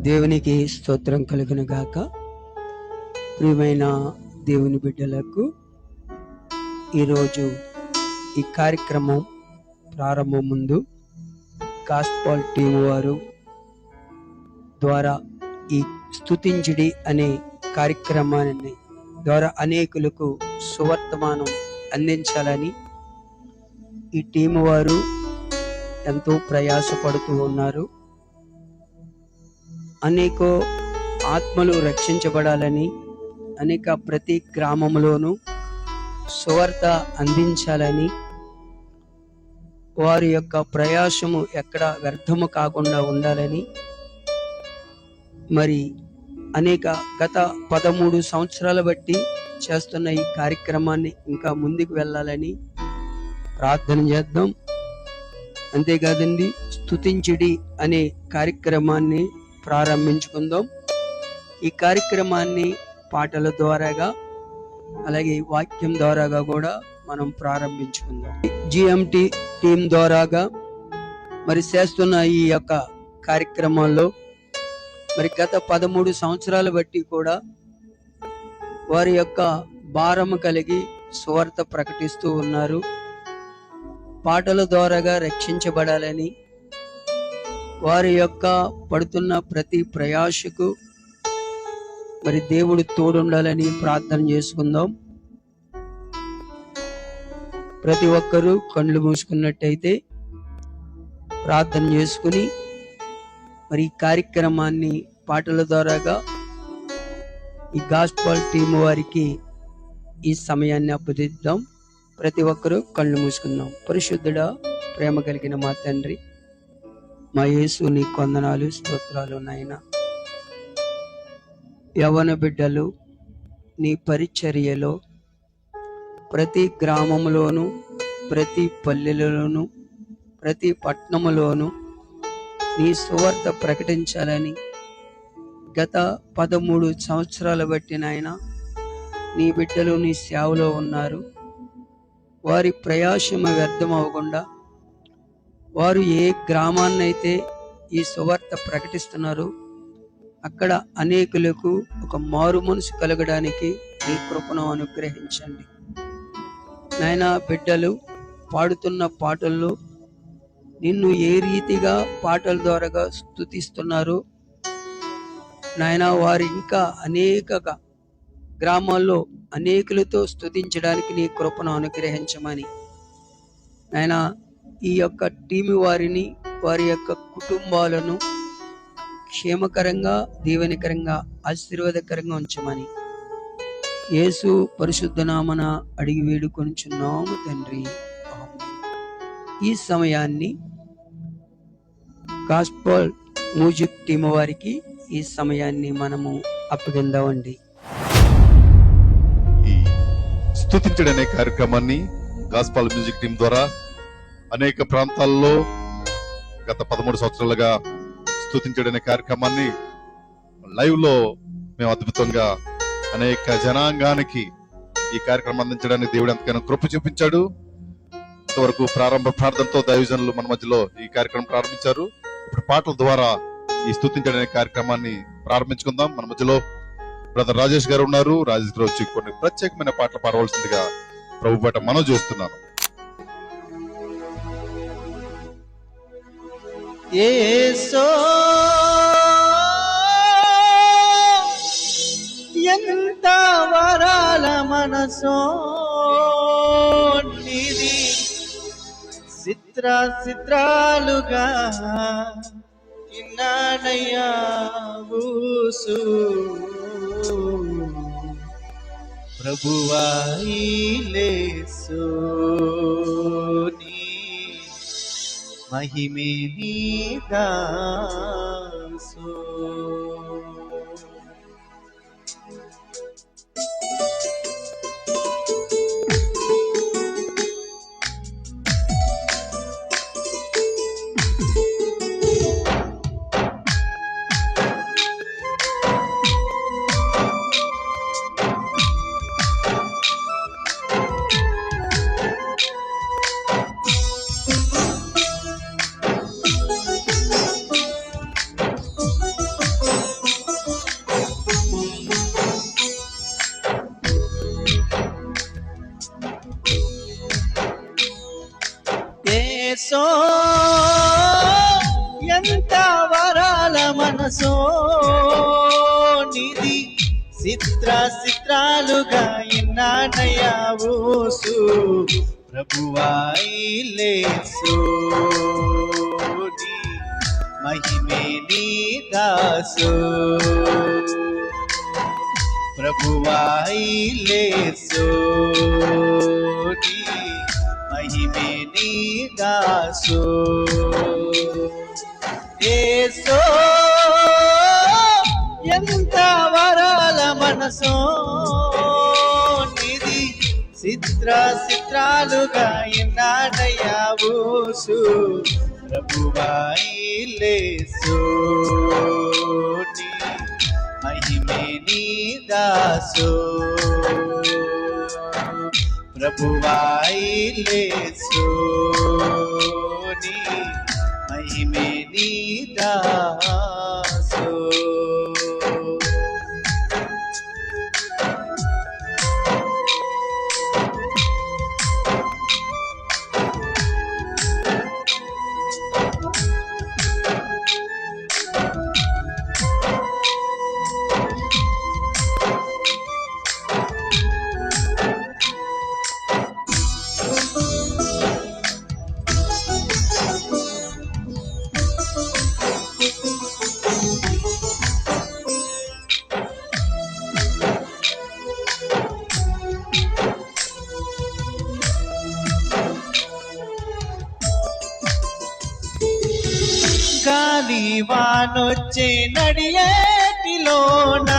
దేవునికి స్తోత్రం కలుగును గాక. ప్రియమైన దేవుని బిడ్డలకు ఈరోజు ఈ కార్యక్రమం ప్రారంభం ముందు గాస్పల్ టీం వారు ద్వారా ఈ స్తుతించుడి అనే కార్యక్రమాన్ని ద్వారా అనేకులకు సువర్తమానం అందించాలని ఈ టీం వారు ఎంతో ప్రయాసపడుతూ ఉన్నారు. అనేక ఆత్మలు రక్షించబడాలని, అనేక ప్రతి గ్రామంలోనూ సువార్త అందించాలని వారి యొక్క ప్రయాసము ఎక్కడ వ్యర్థము కాకుండా ఉండాలని, మరి అనేక గత 13 సంవత్సరాల బట్టి చేస్తున్న ఈ కార్యక్రమాన్ని ఇంకా ముందుకు వెళ్ళాలని ప్రార్థన చేద్దాం. అంతేకాదండి, స్తుతించుడి అనే కార్యక్రమాన్ని ప్రారంభించుకుందాం. ఈ కార్యక్రమాన్ని పాటల ద్వారాగా అలాగే వాక్యం ద్వారాగా కూడా మనం ప్రారంభించుకుందాం. జిఎంటి టీం ద్వారాగా మరి చేస్తున్న ఈ యొక్క కార్యక్రమాల్లో మరి గత 13 సంవత్సరాలు బట్టి కూడా వారి యొక్క భారము కలిగి సువార్త ప్రకటిస్తూ ఉన్నారు. పాటల ద్వారాగా రక్షించబడాలని, వారి యొక్క పడుతున్న ప్రతి ప్రయాసకు మరి దేవుడు తోడుండాలని ప్రార్థన చేసుకుందాం. ప్రతి ఒక్కరూ కళ్ళు మూసుకున్నట్టయితే ప్రార్థన చేసుకుని మరి ఈ కార్యక్రమాన్ని పాటల ద్వారాగా ఈ గాస్పల్ టీం వారికి ఈ సమయాన్ని అప్పగిద్దాం. ప్రతి ఒక్కరూ కళ్ళు మూసుకుందాం. పరిశుద్ధుడా, ప్రేమ కలిగిన మా తండ్రి, మా యేసు, నీ వందనాలు, స్తోత్రాలు నాయనా. యవ్వన బిడ్డలు నీ పరిచర్యలో ప్రతి గ్రామంలోను, ప్రతి పల్లెలలోను, ప్రతి పట్టణములోను నీ సువార్త ప్రకటించాలని గత 13 సంవత్సరాల బట్టి నాయన నీ బిడ్డలు నీ సేవలో ఉన్నారు. వారి ప్రయాసము వ్యర్థం అవ్వకుండా వారు ఏ గ్రామాన్నైతే ఈ సువార్త ప్రకటిస్తున్నారు అక్కడ అనేకులకు ఒక మారు మనసు కలగడానికి నీ కృపను అనుగ్రహించండి నాయనా. బిడ్డలు పాడుతున్న పాటల్లో నిన్ను ఏ రీతిగా పాటల ద్వారాగా స్తుతిస్తున్నారు నాయనా, వారు ఇంకా అనేక గ్రామాల్లో అనేకులతో స్తుతించడానికి నీ కృపను అనుగ్రహించమని నాయనా, ఈ యొక్క టీం వారిని, వారి యొక్క కుటుంబాలను క్షేమకరంగా, దీవెనకరంగా, ఆశీర్వాదకరంగా ఉంచమని యేసు పరిశుద్ధ నామన అడిగి వేడుకొనుచున్నాము తండ్రి. ఈ సమయాన్ని గాస్పల్ మ్యూజిక్ టీం వారికి ఈ సమయాన్ని మనము అప్పగిందామండి. ఈ స్తుతించడం అనే కార్యక్రమాన్ని గాస్పల్ మ్యూజిక్ టీం ద్వారా అనేక ప్రాంతాల్లో గత 13 సంవత్సరాలుగా స్తుతించడం అనే కార్యక్రమాన్ని లైవ్ లో మేము అద్భుతంగా అనేక జనాంగానికి ఈ కార్యక్రమం అందించడానికి దేవుడు ఎంతగానో కృప చూపించాడు. ఇంతవరకు ప్రారంభ ప్రార్థనతో దైవజనులు మన మధ్యలో ఈ కార్యక్రమం ప్రారంభించారు. ఇప్పుడు పాటల ద్వారా ఈ స్తుతించడం అనే కార్యక్రమాన్ని ప్రారంభించుకుందాం. మన మధ్యలో బ్రదర్ రాజేష్ గారు ఉన్నారు. రాజేష్ గారు వచ్చి కొన్ని ప్రత్యేకమైన పాటలు పాడవలసిందిగా ప్రభు పాట మనం చేస్తున్నాను. యేసో ఎంత వరాల మనసో నిధి చిత్రాలుగా ఇన్నానయ్యా ఊసు ప్రభువాయిలేసు మహిమే నీదాసు. మనసో నిధి చిత్రాలుగా ఇన్నానయ్యా ఊసు ప్రభువాయిలేసు మహిమే నీ దాసు ప్రభువాయిలేసు మహిమే నీ దాసు ఏసో ఎంత వరాల మనసో నిధి చిత్రాలుగా ఇన్నాడయ్యా ఊసు ప్రభువాయిలేసు మహిమే నీ దాసు ప్రభువాయిలేసు మహిమే నీ దాసు గాలివానొచ్చే నడియేటిలోన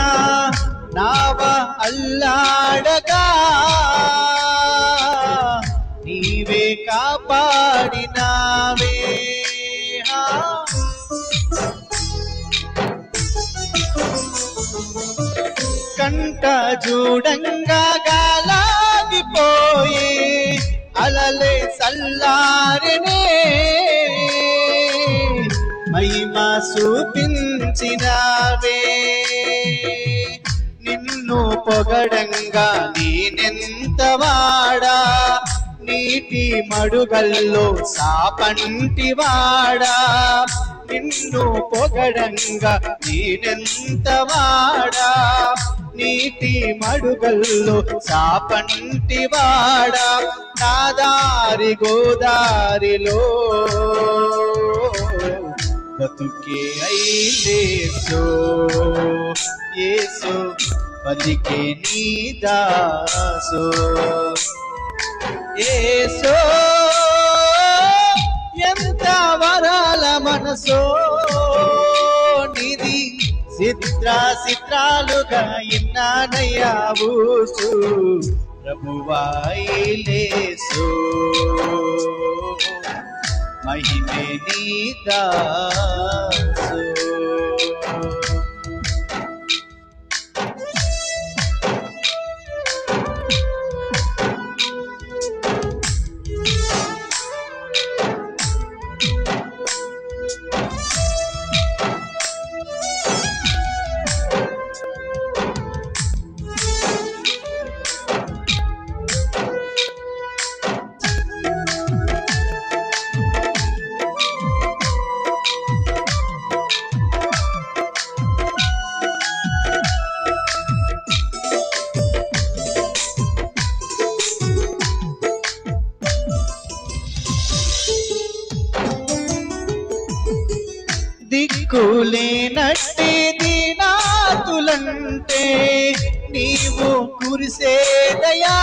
నావ అల్లాడగా నీవే కాపాడినావే కంట చూడంగా గాలాగిపోయే అలలే సల్లారనే మహిమా చూపించినావే నిన్ను పొగడంగా నేనెంత వాడా నీటి మడుగల్లో సాపంటి వాడా నిన్ను పొగడంగా నేనెంత వాడా నీటి మడుగల్లో సాపంటి వాడా నాదారి గోదారిలో బతుకే ఐలేసో యేసు పలికే నీ దాసో యేసో ఎంత వరాల మనసో నిధి చిత్రాలుగా ఇన్నానయ్యా ఊసు ప్రభువాయిలేసు మహిమే నీ దాసు దిక్కులేనట్టి దీనాతులంటే నీవు కురిసేదయా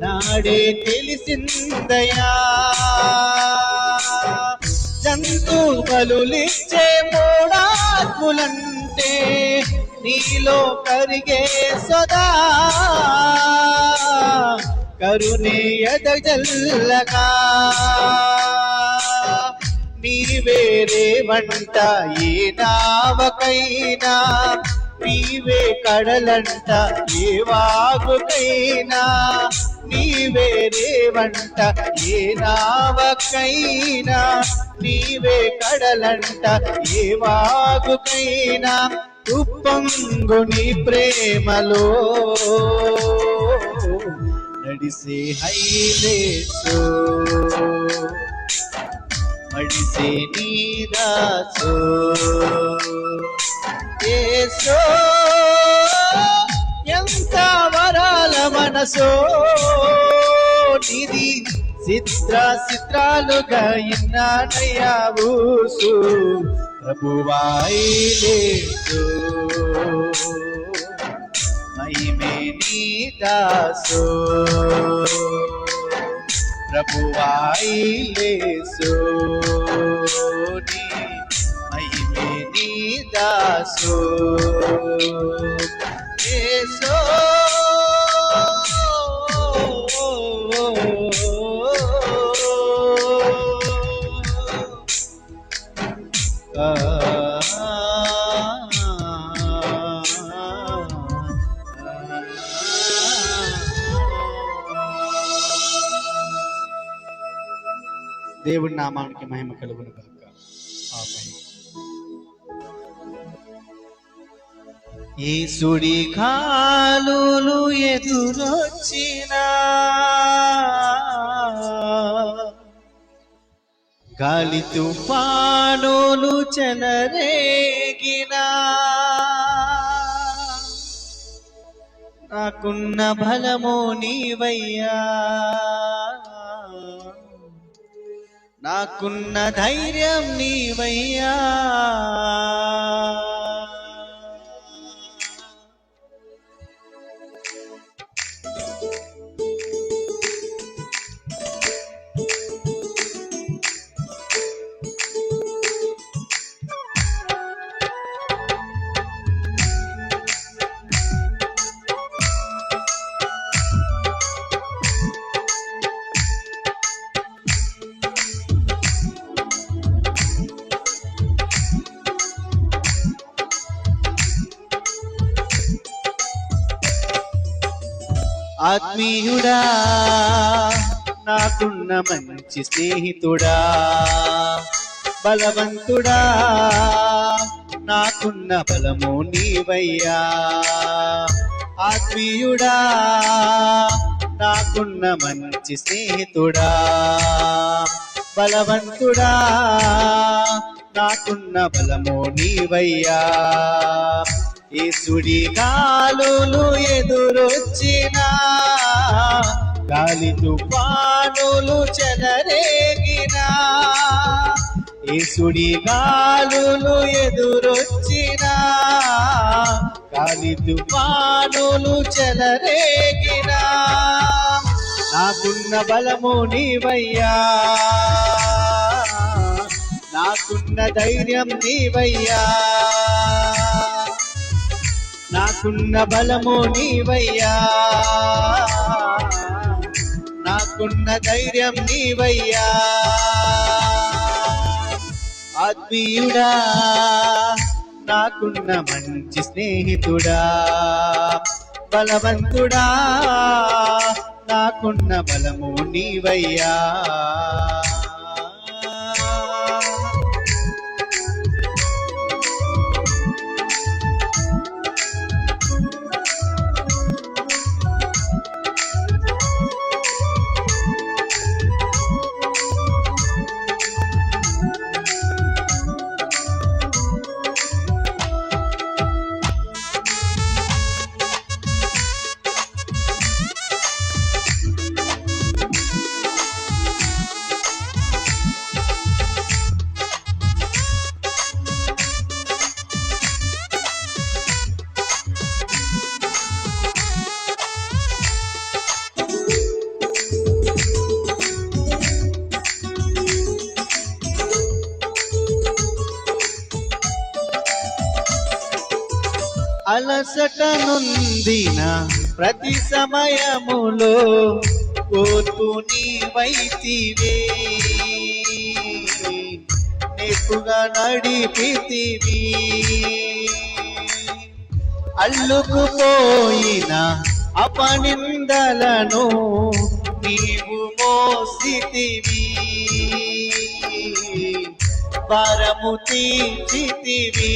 నాడే తెలిసిందయా జంతు బలులిచ్చే మూడాత్ములంటే నీలో కరిగే సదా కరుణే ఎదజల్లగా నీవేరే వంట ఏ నావకైనా నీవే కడలంట ఏ వాగుకైనా నీవేరే వంట ఏ నావకైనా నీవే కడలంట ఏ వాగుకైనా ఉప్పొంగు నీ ప్రేమలో నడిసే హైలేసో మడిసే నీ దాసు యేసో ఎంత వరాల మనసో నిధి చిత్రాలుగా ఇన్నానయ్యా ఊసు ప్రభువాయిలేసు మహిమే నీ దాసు ప్రభువాయిలేసు నీ మహిమే నీ దాసు యేసో దేవుడి నామానికి మహిమ కలుగును గాక. ఆమేన్. యేసుడి కాలులు ఎదురొచ్చినా గాలి తుఫానులు చెలరేగినా నాకున్న బలము నీవయ్యా నాకున్న ధైర్యం నీవయ్యా ఆత్మీయుడా నాకున్న మంచి స్నేహితుడా బలవంతుడా నాకున్న బలము నీవయ్యా ఆత్మీయుడా నాకున్న మంచి స్నేహితుడా బలవంతుడా నాకున్న బలము నీవయ్యా యేసుడి గాలులు ఎదురొచ్చినా గాలి తుఫానులు చెలరేగినా యేసుడి గాలులు ఎదురొచ్చినా గాలి తుఫానులు చెలరేగినా నాకున్న బలము నీవయ్యా నాకున్న ధైర్యం నీవయ్యా నాకున్న బలము నీవయ్యా నాకున్న ధైర్యం నీవయ్యా ఆత్మీయుడా నాకున్న మంచి స్నేహితుడా బలవంతుడా నాకున్న బలము నీవయ్యా అలసట నొందిన ప్రతి సమయములో ఓర్పు నీవైతివే నేర్పుగా నడిపితివి అల్లుకుపోయిన అపనిందలను నీవు మోసితివి భారము తీర్చితివి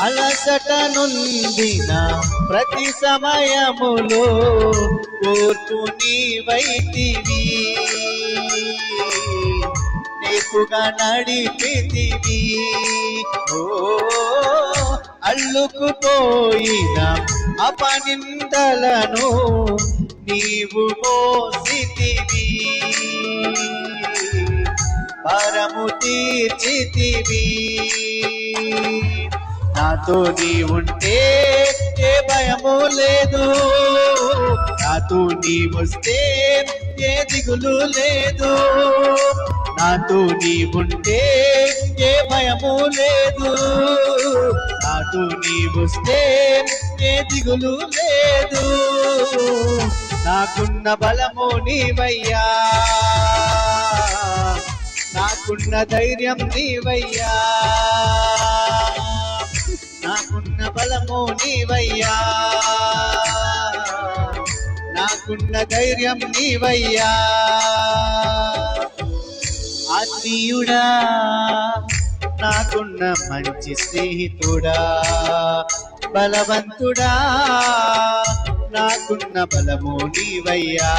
అలసట నొందిన ప్రతి సమయములో ఓర్పు నీవైతివి, నేర్పుగా నడిపితివి. ఓ అల్లుకుపోయిన అపనిందలను నీవు మోసితివి, భారము తీర్చితివి. నాతో నీ ఉంటే ఏ భయము లేదు, నాతో నీ వస్తే ఏ దిగులు లేదు. నాతో నీ ఉంటే ఏ భయము లేదు, నాతో నీ వస్తే ఏ దిగులు లేదు. నాకున్న బలము నీవయ్యా, నాకున్న ధైర్యం నీవయ్యా, నాకున్న బలము నీవయ్యా, నాకున్న ధైర్యం నీవయ్యా. ఆత్మీయుడా, నాకున్న మంచి స్నేహితుడా, బలవంతుడా, నాకున్న బలము నీవయ్యా.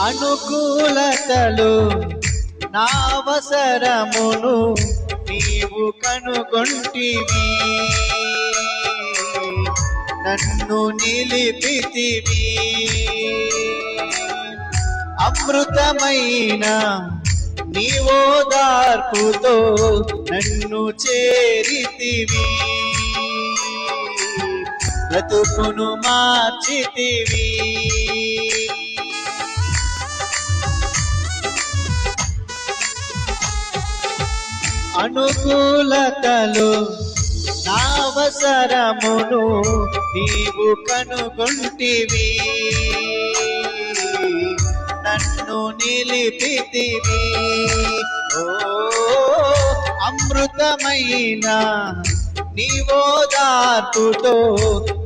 అనుకూలతలు నా అవసరమును నీవు కనుగొంటివి, నన్ను నిలిపితివి. అమృతమైన నీ ఓదార్పుతో నన్ను చేరితివి, బ్రతుకును మార్చితివి. అనుకూలతలు నా అవసరమును నీవు కనుగొంటివి, నన్ను నిలిపితివి. ఓ అమృతమైన నీ ఓదార్పుతో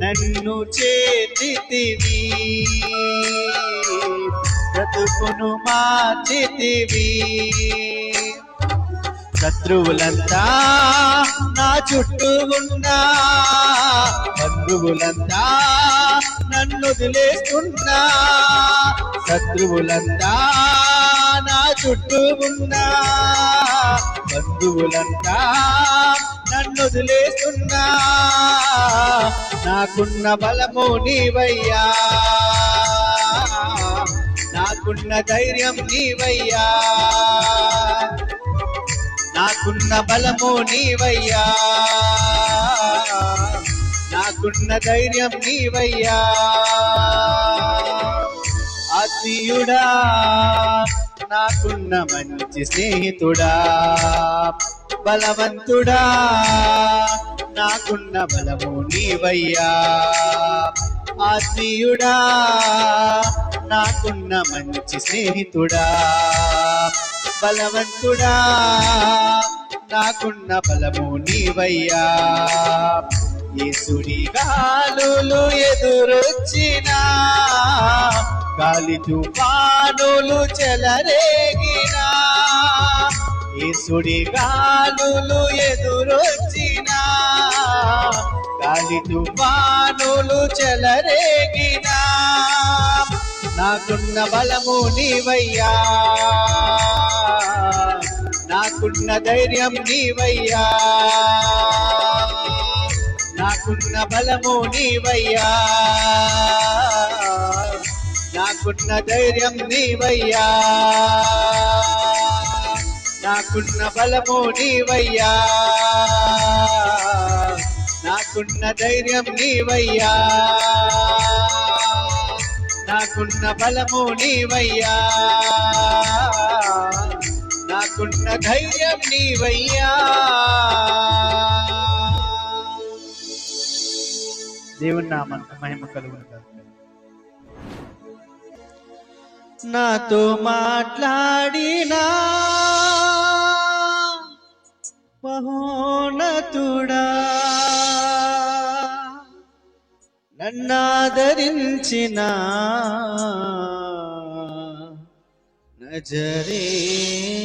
నన్ను చేర్చితివి, బ్రతుకును మార్చితివి. శత్రువులంతా నా చుట్టూ ఉన్నా, బంధువులంతా నన్ను వదిలేస్తున్నా. శత్రువులంతా నా చుట్టూ ఉన్నా, బంధువులంతా నన్ను వదిలేస్తున్నా. నాకున్న బలము నీవయ్యా, నాకున్న ధైర్యం నీవయ్యా, నాకున్న బలము నీవయ్యా, నాకున్న ధైర్యం నీవయ్యా. ఆత్మీయుడా, నాకున్న మంచి స్నేహితుడా, బలవంతుడా, నాకున్న బలము నీవయ్యా. ఆత్మీయుడా, నాకున్న మంచి స్నేహితుడా, బలవంతుడా, నాకున్న బలము నీవయ్యా. యేసుడి గాలులు ఎదురొచ్చినా, గాలి తుఫానులు చెలరేగినా, యేసుడి గాలులు ఎదురొచ్చినా, గాలి తుఫానులు చెలరేగినా, నాకున్న బలము నీవయ్యా, నాకున్న ధైర్యం నీవయ్యా, నాకున్న బలము నీవయ్యా, నాకున్న ధైర్యం నీవయ్యా, నాకున్న బలము నీవయ్యా, నాకున్న ధైర్యం నీవయ్యా, నాకున్న బలము నీవయ్యా, నాకున్న ధైర్యం నీవయ్యా. దేవుని నామానికి మహిమ కలుగును గాక. నాతో మాట్లాడినా మహోన్నతుడా, నన్నాదరించిన నజరేయా.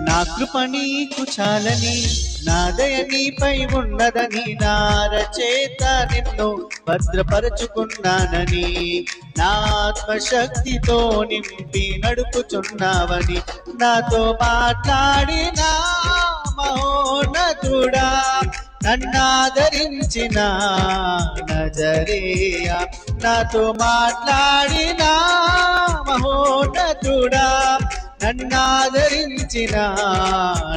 నా కృప నీకు చాలని, నా దయ నీపై ఉన్నదని, నా రచేత నిన్ను భద్రపరచుకున్నానని, నా ఆత్మశక్తితో నింపి నడుపుచున్నావని, నాతో మాట్లాడిన మహోన్నతుడా, నన్నాదరించిన నజరేయా. నాతో మాట్లాడిన మహోన్నతుడా, నన్నాదరించిన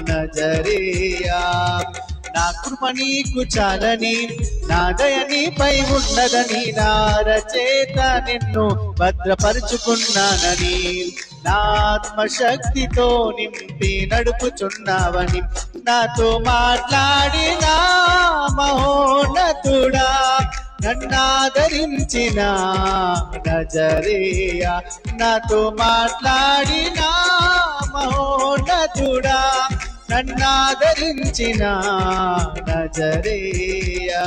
నజరేయా. నా కృప నీకు చాలని, నా దయ నీపై ఉన్నదని, నా రచేత నిన్ను భద్రపరుచుకున్నానని, నా ఆత్మశక్తితో నింపి నడుపుచున్నావని, నాతో మాట్లాడిన మహోన్నతుడా, నన్నాదరించిన నజరేయా. నాతో మాట్లాడిన మహోన్నతుడా, నన్నాదరించిన నజరేయా.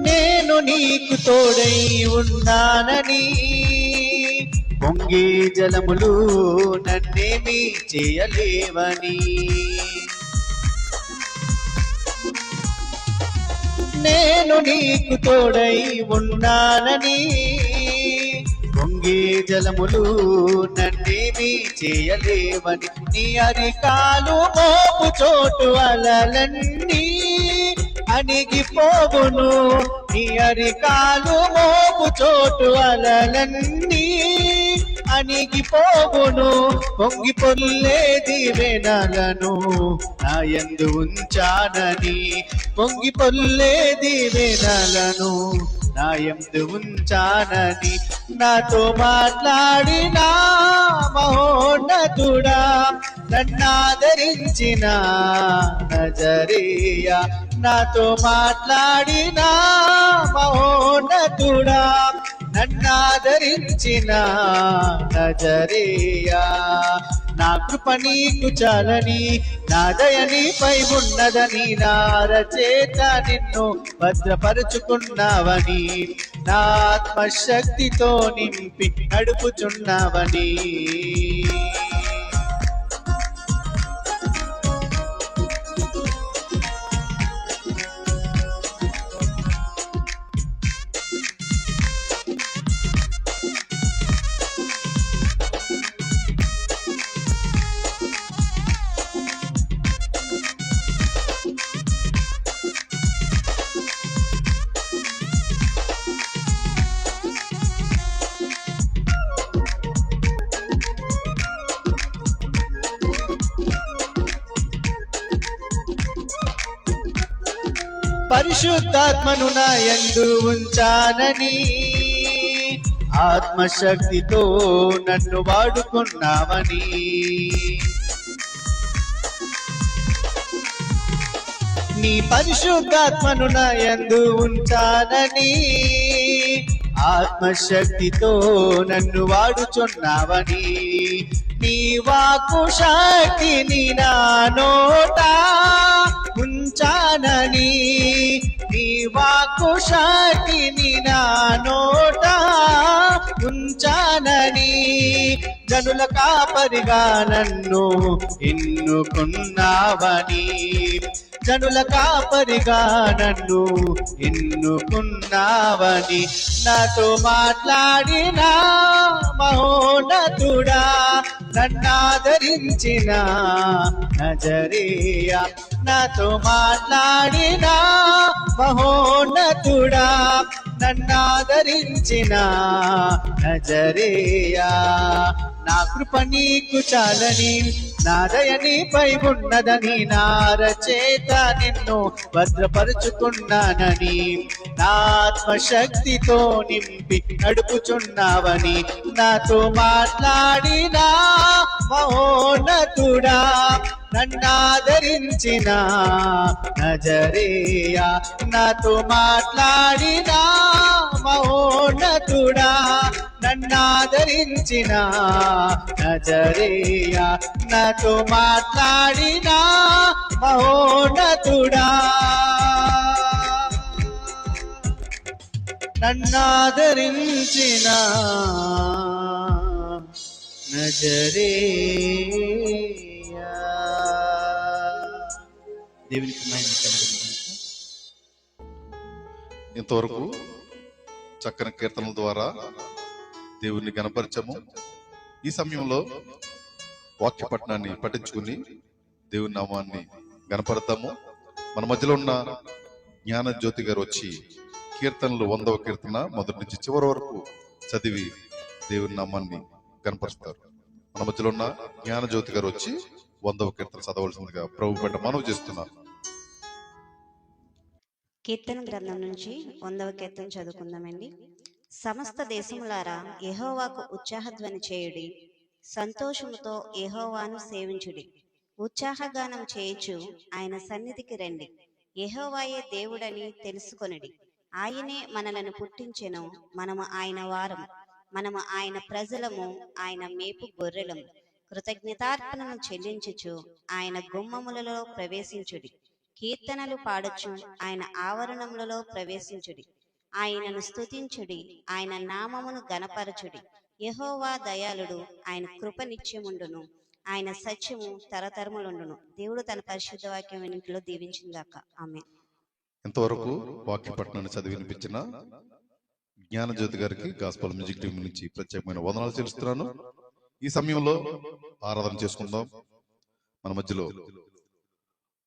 నేను నీకు తోడై ఉన్నానని, పొంగే జలములు నన్నేమీ చేయలేవని, నేను నీకు తోడై ఉన్నానని, పొంగే జలములు నన్నేమీ చేయలేవని, నీ అరికాలు మోపు చోటు అలలన్నీ అణిగిపోవును, నీ అరికాలు మోపు చోటు అలలన్నీ అణిగిపోవును, పొంగి పొల్లేది వెనలను నా యందు ఉంచానని, పొంగి పొల్లేది వెనలను నా యందు ఉంచానని, నాతో మాట్లాడిన మహోన్నతుడా, నన్నాదరించిన నజరేయా. నాతో మాట్లాడిన మహోన్నతుడా, నన్నాదరించిన నజరేయా. నా కృప నీకు చాలని, నా దయ నీపై ఉన్నదని, నా రచేత నిన్ను భద్రపరుచుకున్నావని, నా ఆత్మశక్తితో నింపి నడుపుచున్నావని. పరిశుద్ధాత్మను నా యందు ఉంచానని ఆత్మశక్తితో నన్ను వాడుకున్నావని నీ పరిశుద్ధాత్మను నా యందు ఉంచానని ఆత్మశక్తితో నన్ను వాడుచున్నావని నీ వాక్కు శక్తిని నా నోట ఉంచానని నీ వాక్కు శక్తిని నా నోట ఉంచానని జనుల కాపరిగా నన్ను ఎన్నుకున్నావని జనుల కాపరిగా నన్ను ఎన్నుకున్నావని నాతో మాట్లాడిన మహోన్నతుడా నన్నాదరించిన నజరేయ నాతో మాట్లాడిన మహోన్నతుడా నన్నాదరించిన నజరేయ నా కృప నీకు చాలని నా దయ నీపై ఉన్నదని నా రచేత నిన్ను భద్రపరుచుకున్నానని నా ఆత్మశక్తితో నింపి నడుపుచున్నావని నాతో మాట్లాడిన మహోన్నతుడా నన్నాదరించిన నజరేయ నాతో మాట్లాడిన మహోన్నతుడా నన్నాదరించిన నజరేయ నాతో మాట్లాడిన మహోన్నతుడా నన్నాదరించిన నజరేయ. దేవునికి మహిమ కలుగును. ఇంతవరకు చక్కని కీర్తనల ద్వారా దేవుణ్ణి గణపరచము. ఈ సమయంలో వాక్య పట్టణాన్ని పఠించుకుని దేవుని నామాన్ని గణపడతాము. మన మధ్యలో ఉన్న జ్ఞాన జ్యోతి గారు వచ్చి కీర్తనలు 100వ కీర్తన మొదటి నుంచి చివరి వరకు చదివి దేవుని నామాన్ని కనపరుస్తారు. మన మధ్యలో ఉన్న జ్ఞాన జ్యోతి గారు వచ్చి 100వ కీర్తన చదవలసిందిగా ప్రభు పెట్ట మనవి చేస్తున్నారు. కీర్తన గ్రంథం నుంచి 100వ కీర్తన చదువుకుందామండి. సమస్త దేశములారా యెహోవాకు ఉత్సాహధ్వని చేయుడి, సంతోషముతో యెహోవాను సేవించుడి. ఉత్సాహగానం చేయుచు ఆయన సన్నిధికి రండి. యెహోవాయే దేవుడని తెలుసుకొనుడి. ఆయనే మనలను పుట్టించెను, మనము ఆయన వారము, మనము ఆయన ప్రజలము, ఆయన మేపు గొర్రెలము. కృతజ్ఞతార్పణను చెల్లించుచు ఆయన గుమ్మములలో ప్రవేశించుడి. కీర్తనలు పాడచ్చు ఆయన ఆవరణములలో ప్రవేశించుడి. ఆయనను స్తుతించుడి, ఆయన నామమును గణపరచుడి. యెహోవా దయాళుడు, ఆయన కృప నిత్యముండును, ఆయన సత్యము తరతరములుండును. దేవుడు తన పరిశుద్ధ వాక్యం వెనుకలో దీవించిందాక. ఆమేన్. ఇంతవరకు వాక్య పట్టణాన్ని చదివి వినిపించిన జ్ఞాన జ్యోతి గారికి గాస్పల్ మ్యూజిక్ టీం నుంచి ప్రత్యేకమైన వందనాలు చెల్లిస్తున్నాను. ఈ సమయంలో ఆరాధన చేసుకుందాం. మన మధ్యలో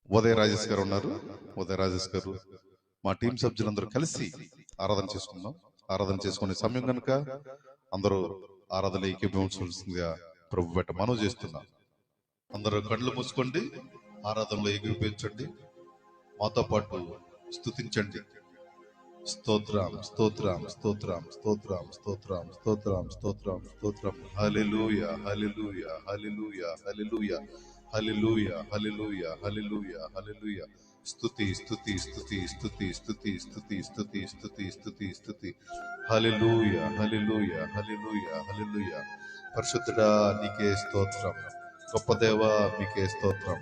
ఉదయ రాజేష్ గారు ఉన్నారు. ఉదయ రాజేష్ గారు మా టీం సభ్యులందరూ కలిసి ఆరాధన చేసుకుందాం. ఆరాధన చేసుకునే సమయం కనుక అందరూ ఆరాధన ఏకీభవించవలసిందిగా ప్రభు బట్ట మనవి చేస్తున్నాం. అందరూ కళ్ళు మూసుకోండి, ఆరాధనలో ఏకీభవించండి, మాతో పాటు స్తుతించండి. స్తోత్రం స్తోత్రం స్తోత్రం స్తోత్రం స్తోత్రం స్తోత్రం స్తోత్రం స్తోత్రం. హల్లెలూయా హల్లెలూయా హల్లెలూయా హల్లెలూయా హల్లెలూయా హల్లెలూయా హల్లెలూయా హల్లెలూయా. స్తుతి స్తుతి స్తుతి స్తుతి స్తుతి స్తుతి స్తుతి స్తుతి స్తుతి స్తుతి. హల్లెలూయా హల్లెలూయా హల్లెలూయా హల్లెలూయా. పరిశుద్ధుడా నీకే స్తోత్రం, గొప్ప దేవా నీకే స్తోత్రం.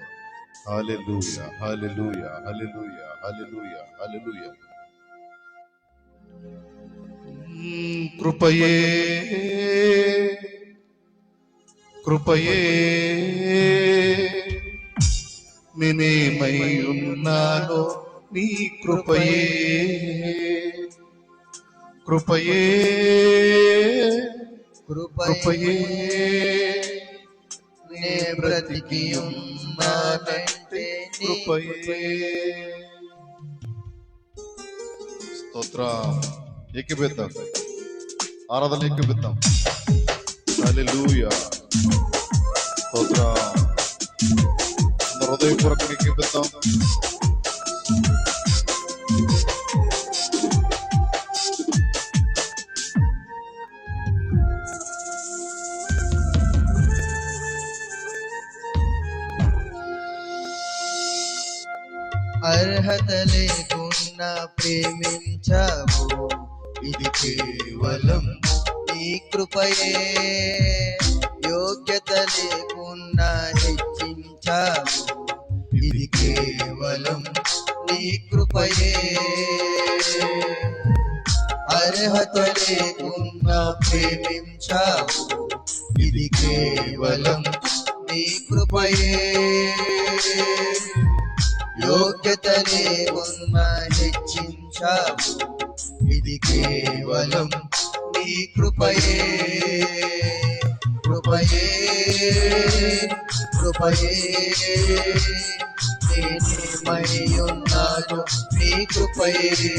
హల్లెలూయా హల్లెలూయా హల్లెలూయా హల్లెలూయా హల్లెలూయా. కృపయే కృపయే నేనేమై ఉన్నానో నీ కృపయే కృపయే కృపయే నే బ్రతికి ఉన్నానంటే కృపయే. స్తోత్రం. ఏకీభవిద్దాం, ఆరాధన ఏకీభవిద్దాం. హల్లెలూయా స్తోత్రం. హృదయపూర్వకంగా ఏకీభవిద్దాం. అర్హత లేకున్నా ప్రేమించావు, ఇది కేవలం నీ కృపయే. యోగ్యత లేకున్నా హెచ్చించావు, ఇది కేవలం నీ కృపయే. అర్హత లేకున్నా ప్రేమించావు, ఇది కేవలం నీ కృపయే. యోగ్యత లేకున్నా హెచ్చించావు, ఇది కేవలం నీ కృపయే. కృపయే కృపయే నేనేమై ఉన్నాను నీ కృపయే.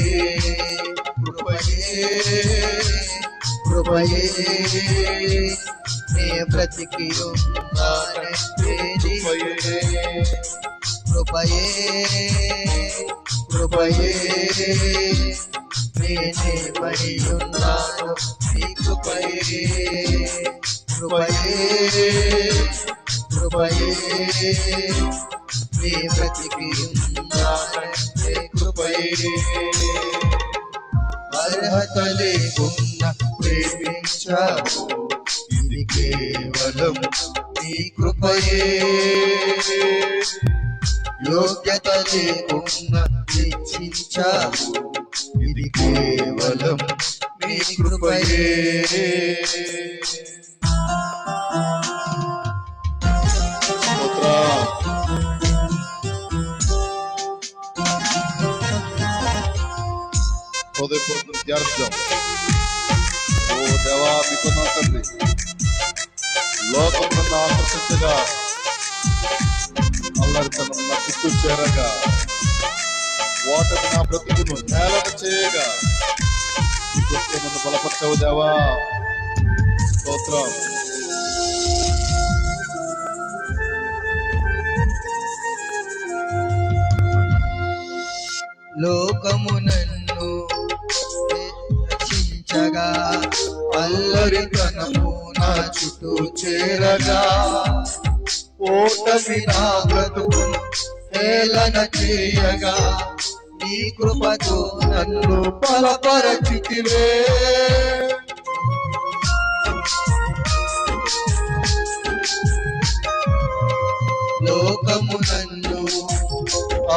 కృపయే కృపయే నే బ్రతికి ఉన్నానంటే నీ కృపయే. కృపయే నేనేమై ఉన్నాను నీ కృపయే. కృపయే కృపయే నీ బ్రతికి ఉన్నానంటే కృపయే. అర్హత లేకున్నా ప్రేమించావు, ఇది కేవలం నీ కృపయే. యోగ్యత లేకున్నా హెచ్చించావు, ఇది కేవలం నీ కృపయే. హృదయపూర్వక ధ్యానిద్దాం. ఓ దేవా, మీకు నా తండ్రి, లోకం నన్ను ఆకర్షించగా, అల్లరితనం నా చుట్టూ చేరగా, ఓటమి నా బ్రతుకును నేలన చేయగా, నన్ను బలపరచవు దేవా. స్తోత్రం. లోకము నన్ను రక్షించగా, అల్లరితనము నా చుట్టూ చేరగా, ఓటమి నా బ్రతుకును హేళన చేయగా, నీ కృపతో నన్ను బలపరచితివే. లోకము నన్ను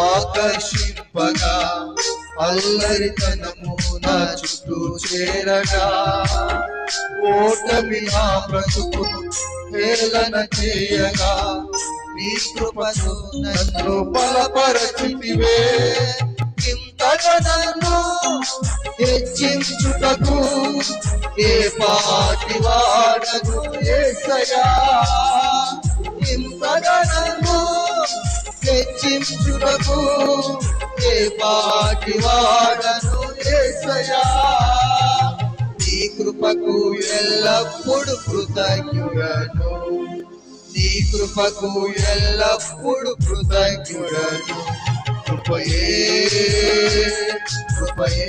ఆకర్షింపగా, అల్లరితనము నా చుట్టూ చేరగా, ఓటమి నా బ్రతుకును హేళన చేయగా, నీ కృపతో నన్ను బలపరచితివే. ఇంతగా నన్ను హెచ్చించుటకు ఏ పాటి వాడను యేసయ్యా. ఇంతగా నన్ను హెచ్చించుటకు ఏ పాటి వాడను యేసయ్యా. నీ కృపకు ఎల్లప్పుడు కృతజ్ఞుడను, నీ కృపకు ఎల్లప్పుడు కృతజ్ఞుడను. కృపయే కృపయే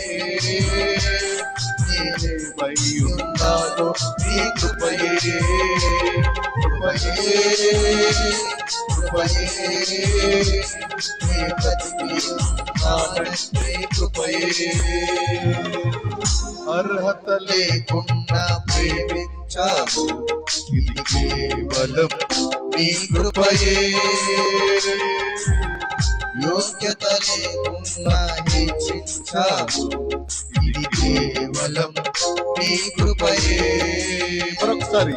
నేనేమై ఉన్నాను నీ కృపయే. కృపయే కృపయే నీ బ్రతికి ఉన్నానంటే కృపయే. అర్హత లేకున్నా ప్రేమించావు, ఇది కేవలం నీ కృపయే. యోగ్యత లేకున్నా హెచ్చించావు, ఇది కేవలం నీ కృపయే. మరొకసారి.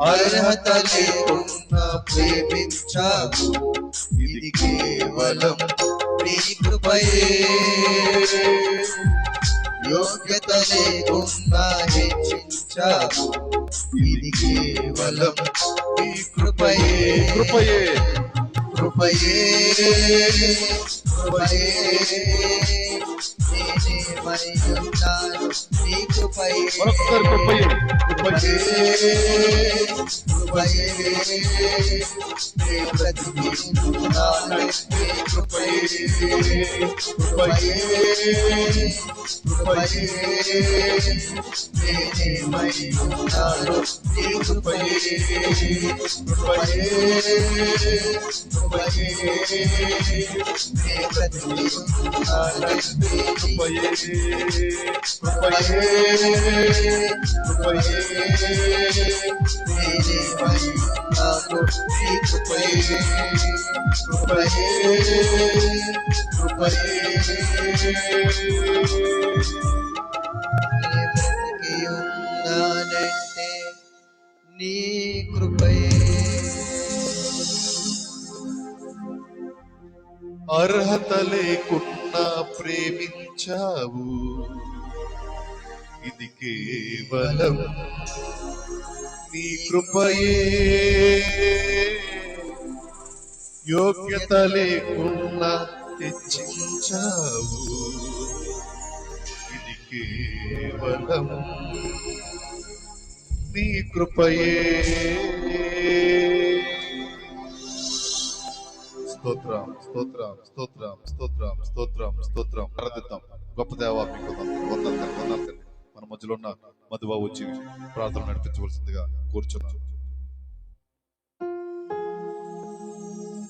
అర్హత లేకున్నా ప్రేమించావు, ఇది కేవలం నీ కృపయే. యోగ్యత లేకున్నా హెచ్చించావు, ఇది కేవలం నీ కృపయే. కృపయే కృపయే కృపయే నేనేమై ఉన్నాను నీ కృపయే. మరొకసారి. కృపయే కృపయే కృపయే నీ బ్రతికి ఉండాలని నీ కృపయే కృపయే కృపయే నేనేమై ఉన్నాను నీ కృపయే కృపయే కృపయే నీ బ్రతికి ఉండాలని నీ కృపయే కృపయే కృపయే నేనేమై ఉన్నాను నీ కృపయే కృపయే కృపయే నీ బ్రతికి ఉన్నానంటే నీ కృపయే అర్హత లేకున్నా ప్రేమించావు, ఇది కేవలం నీ కృపయే. యోగ్యత లేకున్నా హెచ్చించావు, ఇది కేవలం నీ కృపయే. స్తోత్రం స్తోత్రం స్తోత్రం స్తోత్రం స్తోత్రం స్తోత్రం. ప్రార్థిద్దాం. గొప్ప దేవా, మీకు వందనాలు. మన మధ్యలో ఉన్న మధుబాబు వచ్చి ప్రార్థన నడిపించవలసిందిగా కోరుచున్నాను.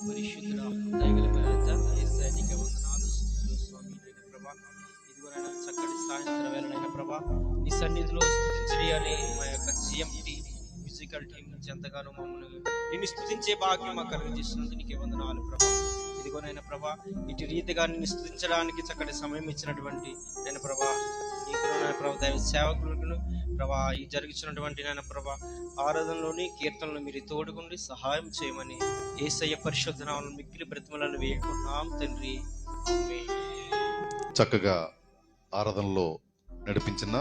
పరిశుద్ధుడా, దయగల రాజా, యేసయ్యకే వందనాలు, స్తుతులు స్వామి. నాయన ప్రభా, ఇదిగోనైనా చక్కటి సాయంత్రం వేళనైనా ప్రభా, నీ సన్నిధిలో స్తుతించడి అని మా యొక్క GMT మ్యూజికల్ టీం నుంచి ఎంతగానో మమ్మల్ని నిన్ను స్తుతించే భాగ్యం మాకు కలిగజేస్తున్నందుకు నీకే వందనాలు ప్రభా. ఇదిగోనైనా ప్రభా, ఇటు రీతిగా నిన్ను స్తుతించడానికి చక్కటి సమయం ఇచ్చినటువంటి నేను ప్రభా, నీకు ప్రభా దైవ సేవకులను ప్రభా, ఈ జరుగుతున్నటువంటి నాయన ప్రభా ఆరాధనలోని కీర్తనలు మీరు తోడుకుండి సహాయం చేయమని యేసయ్య పరిశుద్ధ నామములో మిక్కిలి బ్రతిమలను వేడుకుంటున్నాం తండ్రి. ఆమేన్. చక్కగా ఆరాధనలో నడిపించిన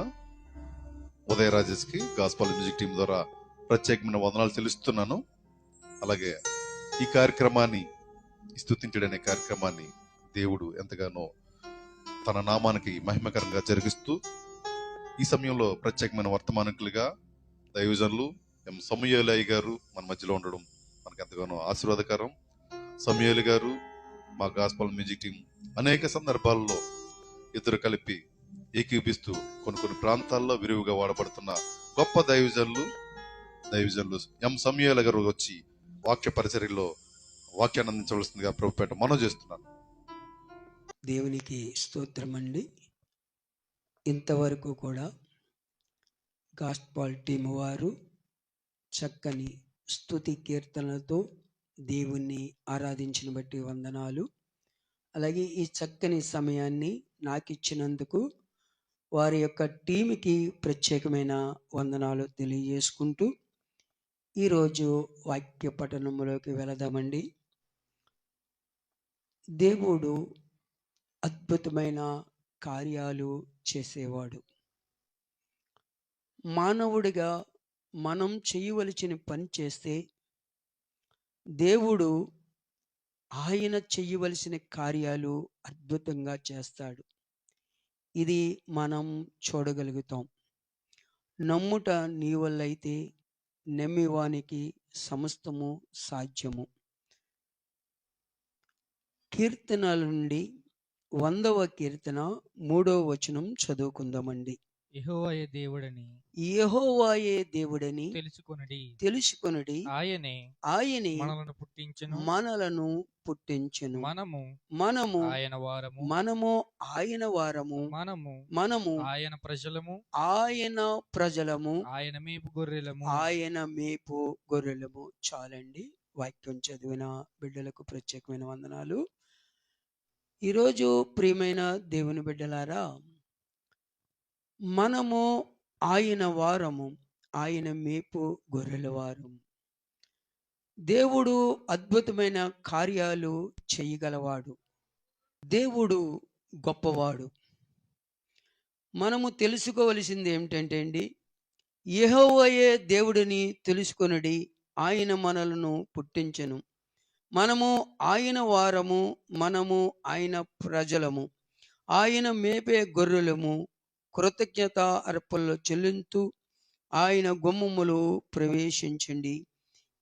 ఉదయ రాజేష్కి గాస్పల్ మ్యూజిక్ టీం ద్వారా ప్రత్యేకమైన వందనాలు తెలుస్తున్నాను. అలాగే ఈ కార్యక్రమాన్ని, స్తుతించడనే కార్యక్రమాన్ని దేవుడు ఎంతగానో తన నామానికి మహిమకరంగా జరిగిస్తూ ఈ సమయంలో ప్రత్యేకమైన వర్తమానికులుగా దైవజనులు ఎం సమూయేలు గారు మన మధ్యలో ఉండడం మనకు ఎంతగానో ఆశీర్వాదకరం. సమూయేలు గారు మా గాస్పల్ మ్యూజిక్ టీం అనేక సందర్భాల్లో ఇద్దరు కలిపి ఏకీపిస్తూ కొన్ని ప్రాంతాల్లో విరివిగా వాడబడుతున్న గొప్ప దైవజనులు ఎం సమూయేలు గారు వచ్చి వాక్య పరిచర్యలో వాక్యాన్ని అందించవలసిందిగా ప్రభుపేట మనవి చేస్తున్నాను. దేవునికి స్తోత్రం అండి. ఇంతవరకు కూడా గాస్పాల్ టీం వారు చక్కని స్తుతి కీర్తనలతో దేవుణ్ణి ఆరాధించిన బట్టి వందనాలు. అలాగే ఈ చక్కని సమయాన్ని నాకు ఇచ్చినందుకు వారి యొక్క టీంకి ప్రత్యేకమైన వందనాలు తెలియజేసుకుంటూ ఈరోజు వాక్య పఠనంలోకి వెళదామండి. దేవుడు అద్భుతమైన కార్యాలు చేసేవాడు. మానవుడిగా మనం చేయవలసిన పని చేస్తే దేవుడు ఆయన చేయవలసిన కార్యాలు అద్భుతంగా చేస్తాడు. ఇది మనం చూడగలుగుతాం. నమ్ముట నీ వల్ల అయితే నమ్మివానికి సమస్తము సాధ్యము. కీర్తనల నుండి 100వ కీర్తన 3వ వచనం చదువుకుందామండి. యెహోవాయే దేవుడని యెహోవాయే దేవుడని తెలుసుకొనుడి. ఆయనే మనలను పుట్టించెను. మనము ఆయన వారము. మనము ఆయన ప్రజలము. ఆయన మేపు గొర్రెలము. చాలండి. వాక్యం చదివిన బిడ్డలకు ప్రత్యేకమైన వందనాలు. ఈరోజు ప్రియమైన దేవుని బిడ్డలారా, మనము ఆయన వారము, ఆయన మేపు గొర్రెల వారము. దేవుడు అద్భుతమైన కార్యాలు చేయగలవాడు. దేవుడు గొప్పవాడు. మనము తెలుసుకోవలసింది ఏమిటంటే అండి, యెహోవాయే దేవుడిని తెలుసుకొనుడి. ఆయన మనలను పుట్టించెను. మనము ఆయన వారము. మనము ఆయన ప్రజలము. ఆయన మేపే గొర్రెలము. కృతజ్ఞత అర్పణలు చెల్లింతూ ఆయన గుమ్మములో ప్రవేశించండి.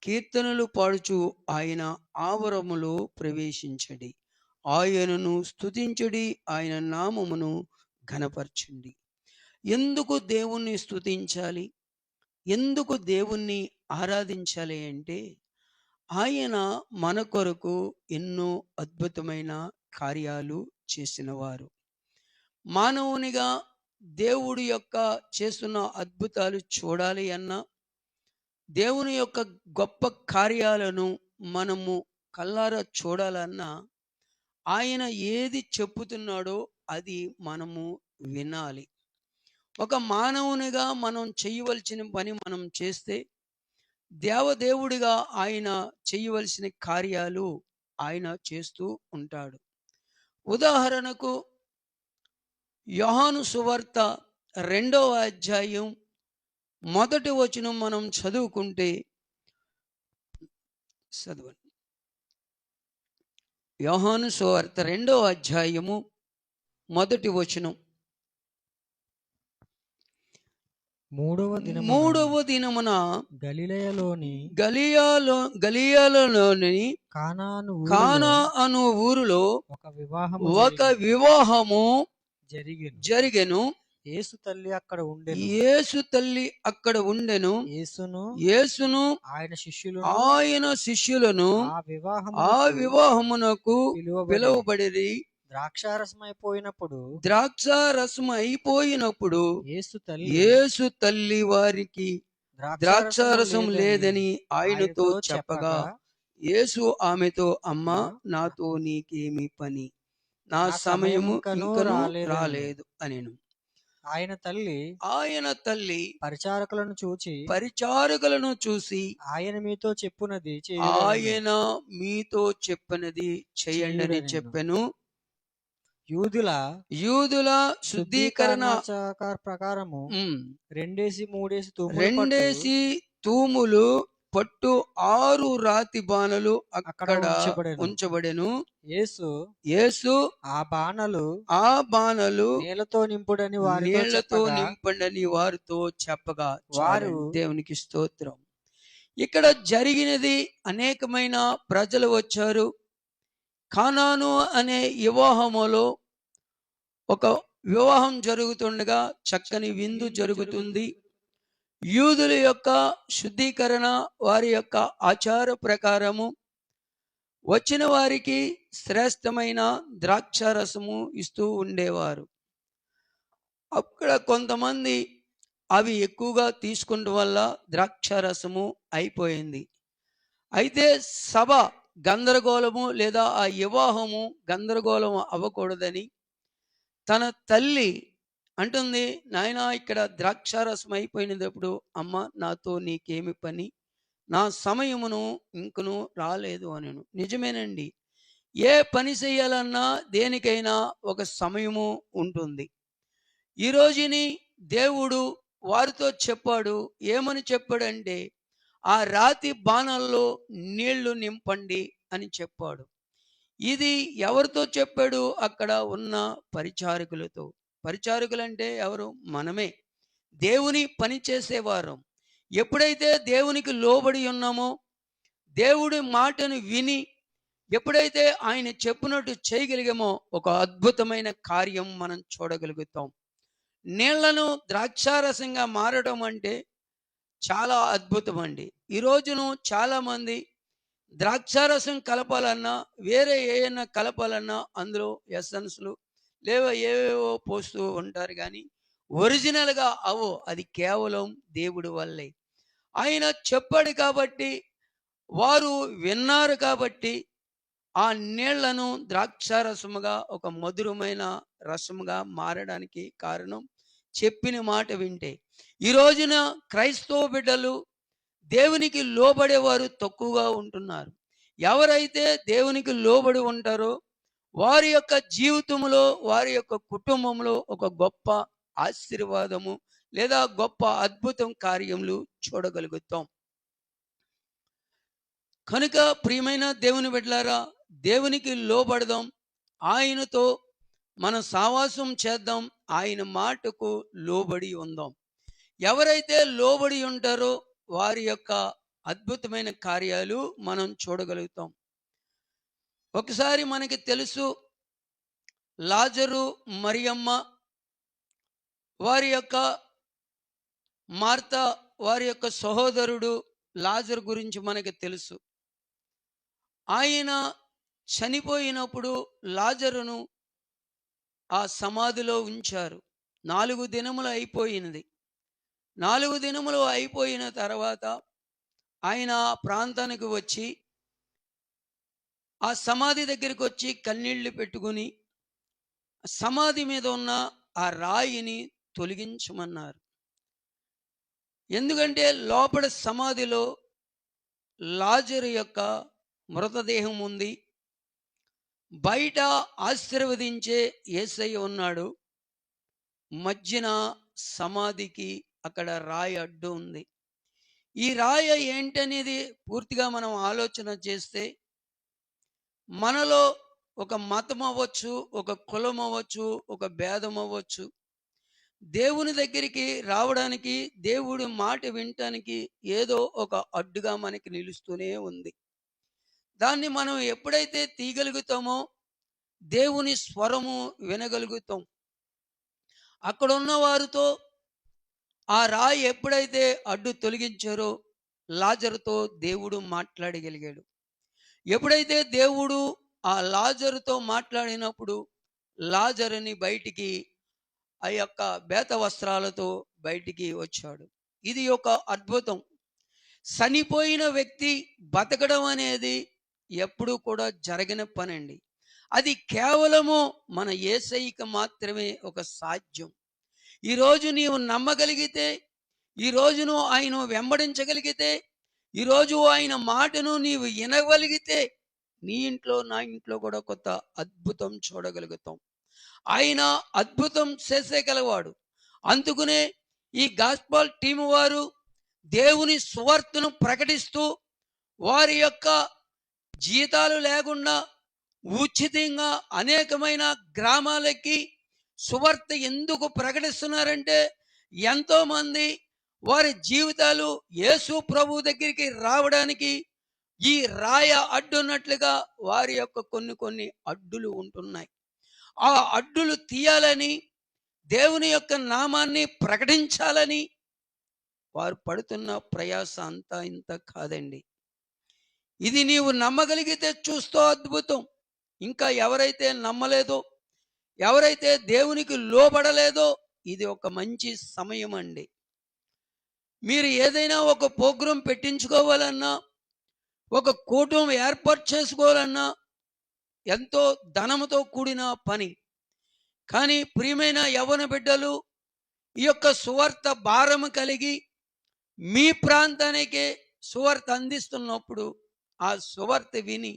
కీర్తనలు పాడుచు ఆయన ఆవరములో ప్రవేశించండి. ఆయనను స్తుతించడి, ఆయన నామమును ఘనపరచండి. ఎందుకు దేవుణ్ణి స్తుతించాలి, ఎందుకు దేవుణ్ణి ఆరాధించాలి అంటే, ఆయన మన కొరకు ఎన్నో అద్భుతమైన కార్యాలు చేసినవారు. మానవునిగా దేవుడి యొక్క చేస్తున్న అద్భుతాలు చూడాలి అన్నా, దేవుని యొక్క గొప్ప కార్యాలను మనము కళ్ళారా చూడాలన్నా, ఆయన ఏది చెప్పుతున్నాడో అది మనము వినాలి. ఒక మానవునిగా మనం చేయవలసిన పని మనం చేస్తే, దేవదేవుడిగా ఆయన చేయవలసిన కార్యాలు ఆయన చేస్తూ ఉంటాడు. ఉదాహరణకు యోహాను సువార్త 2వ అధ్యాయం 1వ వచనం మనం చదువుకుంటే, చదవండి. యోహాను సువార్త 2వ అధ్యాయము 1వ వచనం. మూడవ దినమున గలిలయలోని కానా అను ఊరిలో ఒక వివాహము జరిగెను. యేసు తల్లి అక్కడ ఉండెను. యేసును ఆయన శిష్యులను ఆ వివాహమునకు పిలువబడిరి. ద్రాక్షారసం అయిపోయినప్పుడు యేసు తల్లి వారికి ద్రాక్షారసం లేదని ఆయనతో చెప్పగా, యేసు ఆమెతో, అమ్మా, నాతో నీకేమి పని, నా సమయము ఇంకనూ రాలేదు అనెను. ఆయన తల్లి పరిచారకులను చూసి ఆయన మీతో చెప్పునది చేయండి చెప్పెను. యూదుల శుద్ధీకరణ ప్రకారము 2 తూములు పట్టు 6 రాతి బాణలు అక్కడ ఉంచబడెను. యేసు ఆ బాణలు నీళ్లతో నింపండని వారితో చెప్పగా, దేవునికి స్తోత్రం. ఇక్కడ జరిగినది, అనేకమైన ప్రజలు వచ్చారు. కానాను అనే వివాహములో ఒక వివాహం జరుగుతుండగా చక్కని విందు జరుగుతుంది. యూదుల యొక్క శుద్ధీకరణ, వారి యొక్క ఆచార ప్రకారము వచ్చిన వారికి శ్రేష్టమైన ద్రాక్షారసము ఇస్తూ ఉండేవారు. అక్కడ కొంతమంది అవి ఎక్కువగా తీసుకుంటం వల్ల ద్రాక్షారసము అయిపోయింది. అయితే సభ గందరగోళము లేదా ఆ వివాహము గందరగోళము అవ్వకూడదని తన తల్లి అంటుంది, నాయన, ఇక్కడ ద్రాక్షారసం అయిపోయినప్పుడు, అమ్మ, నాతో నీకేమి పని, నా సమయమును ఇంకను రాలేదు అనెను. నిజమేనండి, ఏ పని చేయాలన్నా దేనికైనా ఒక సమయము ఉంటుంది. ఈ రోజుని దేవుడు వారితో చెప్పాడు. ఏమని చెప్పాడంటే, ఆ రాతి బాణల్లో నీళ్లు నింపండి అని చెప్పాడు. ఇది ఎవరితో చెప్పాడు? అక్కడ ఉన్న పరిచారకులతో. పరిచారకులంటే ఎవరు? మనమే, దేవుని పని చేసేవారు. ఎప్పుడైతే దేవునికి లోబడి ఉన్నామో, దేవుడి మాటను విని ఎప్పుడైతే ఆయన చెప్పినట్టు చేయగలిగామో, ఒక అద్భుతమైన కార్యం మనం చూడగలుగుతాం. నీళ్లను ద్రాక్షారసంగా మారడం అంటే చాలా అద్భుతం అండి. ఈ రోజును చాలామంది ద్రాక్షారసం కలపాలన్నా, వేరే ఏమైనా కలపాలన్నా అందులో ఎసెన్స్లు లేవో ఏవేవో పోస్తూ ఉంటారు. కానీ ఒరిజినల్గా అది కేవలం దేవుడి వల్లే. ఆయన చెప్పాడు కాబట్టి, వారు విన్నారు కాబట్టి, ఆ నీళ్లను ద్రాక్షారసముగా, ఒక మధురమైన రసముగా మారడానికి కారణం చెప్పిన మాట వింటే. ఈ రోజున క్రైస్తవ బిడ్డలు దేవునికి లోబడేవారు తక్కువగా ఉంటున్నారు. ఎవరైతే దేవునికి లోబడి ఉంటారో వారి యొక్క జీవితంలో, వారి యొక్క కుటుంబంలో ఒక గొప్ప ఆశీర్వాదము లేదా గొప్ప అద్భుతం కార్యములు చూడగలుగుతాం. కనుక ప్రియమైన దేవుని బిడ్డలారా, దేవునికి లోబడదాం, ఆయనతో మన సావాసం చేద్దాం, ఆయన మాటకు లోబడి ఉందాం. ఎవరైతే లోబడి ఉంటారో వారి యొక్క అద్భుతమైన కార్యాలు మనం చూడగలుగుతాం. ఒకసారి మనకి తెలుసు, లాజరు, మరియమ్మ వారి యొక్క మార్త వారి యొక్క సహోదరుడు లాజరు గురించి మనకి తెలుసు. ఆయన చనిపోయినప్పుడు లాజరును ఆ సమాధిలో ఉంచారు. 4 దినములు అయిపోయినది. 4 దినములు అయిపోయిన తర్వాత ఆయన ఆ ప్రాంతానికి వచ్చి ఆ సమాధి దగ్గరికి వచ్చి కన్నీళ్లు పెట్టుకుని సమాధి మీద ఉన్న ఆ రాయిని తొలగించమన్నారు. ఎందుకంటే లోపల సమాధిలో లాజరు యొక్క మృతదేహం ఉంది, బయట ఆశీర్వదించే యేసయ్య ఉన్నాడు, మధ్యన సమాధికి అక్కడ రాయి అడ్డు ఉంది. ఈ రాయి ఏంటనేది పూర్తిగా మనం ఆలోచన చేస్తే మనలో ఒక మతం అవ్వచ్చు, ఒక కులం అవ్వచ్చు, ఒక భేదం అవ్వచ్చు, దేవుని దగ్గరికి రావడానికి, దేవుడి మాట వినటానికి ఏదో ఒక అడ్డుగా మనకి నిలుస్తూనే ఉంది. దాన్ని మనం ఎప్పుడైతే తీయగలుగుతామో దేవుని స్వరము వినగలుగుతాం. అక్కడ ఉన్న వారితో ఆ రాయి ఎప్పుడైతే అడ్డు తొలగించారో లాజరుతో దేవుడు మాట్లాడగలిగాడు. ఎప్పుడైతే దేవుడు ఆ లాజరుతో మాట్లాడినప్పుడు లాజరుని బయటికి ఆ యొక్క బేత వస్త్రాలతో బయటికి వచ్చాడు. ఇది ఒక అద్భుతం. చనిపోయిన వ్యక్తి బతకడం అనేది ఎప్పుడూ కూడా జరగిన పనండి. అది కేవలము మన యేసయ్యకి మాత్రమే ఒక సాధ్యం. ఈరోజు నీవు నమ్మగలిగితే, ఈరోజు నువ్వు ఆయన వెంబడించగలిగితే, ఈరోజు ఆయన మాటను నీవు వినగలిగితే నీ ఇంట్లో నా ఇంట్లో కూడా కొత్త అద్భుతం చూడగలుగుతాం. ఆయన అద్భుతం చేసేగలవాడు. అందుకనే ఈ గాస్పల్ టీం వారు దేవుని సువార్తను ప్రకటిస్తూ వారి యొక్క జీతాలు లేకుండా ఉచితంగా అనేకమైన గ్రామాలకి సువార్త ఎందుకు ప్రకటిస్తున్నారంటే ఎంతో మంది వారి జీవితాలు యేసు ప్రభు దగ్గరికి రావడానికి ఈ రాయ అడ్డున్నట్లుగా వారి యొక్క కొన్ని అడ్డులు ఉంటున్నాయి. ఆ అడ్డులు తీయాలని, దేవుని యొక్క నామాన్ని ప్రకటించాలని వారు పడుతున్న ప్రయాస అంతా ఇంత కాదండి. ఇది నీవు నమ్మగలిగితే చూస్తూ అద్భుతం. ఇంకా ఎవరైతే నమ్మలేదో, ఎవరైతే దేవునికి లోబడలేదో ఇది ఒక మంచి సమయం అండి. మీరు ఏదైనా ఒక ప్రోగ్రాం పెట్టించుకోవాలన్నా, ఒక కూటమి ఏర్పాటు చేసుకోవాలన్నా ఎంతో ధనముతో కూడిన పని. కానీ ప్రియమైన యవ్వన బిడ్డలు, ఈ యొక్క సువార్త భారము కలిగి మీ ప్రాంతానికే సువార్త అందిస్తున్నప్పుడు ఆ సువార్త విని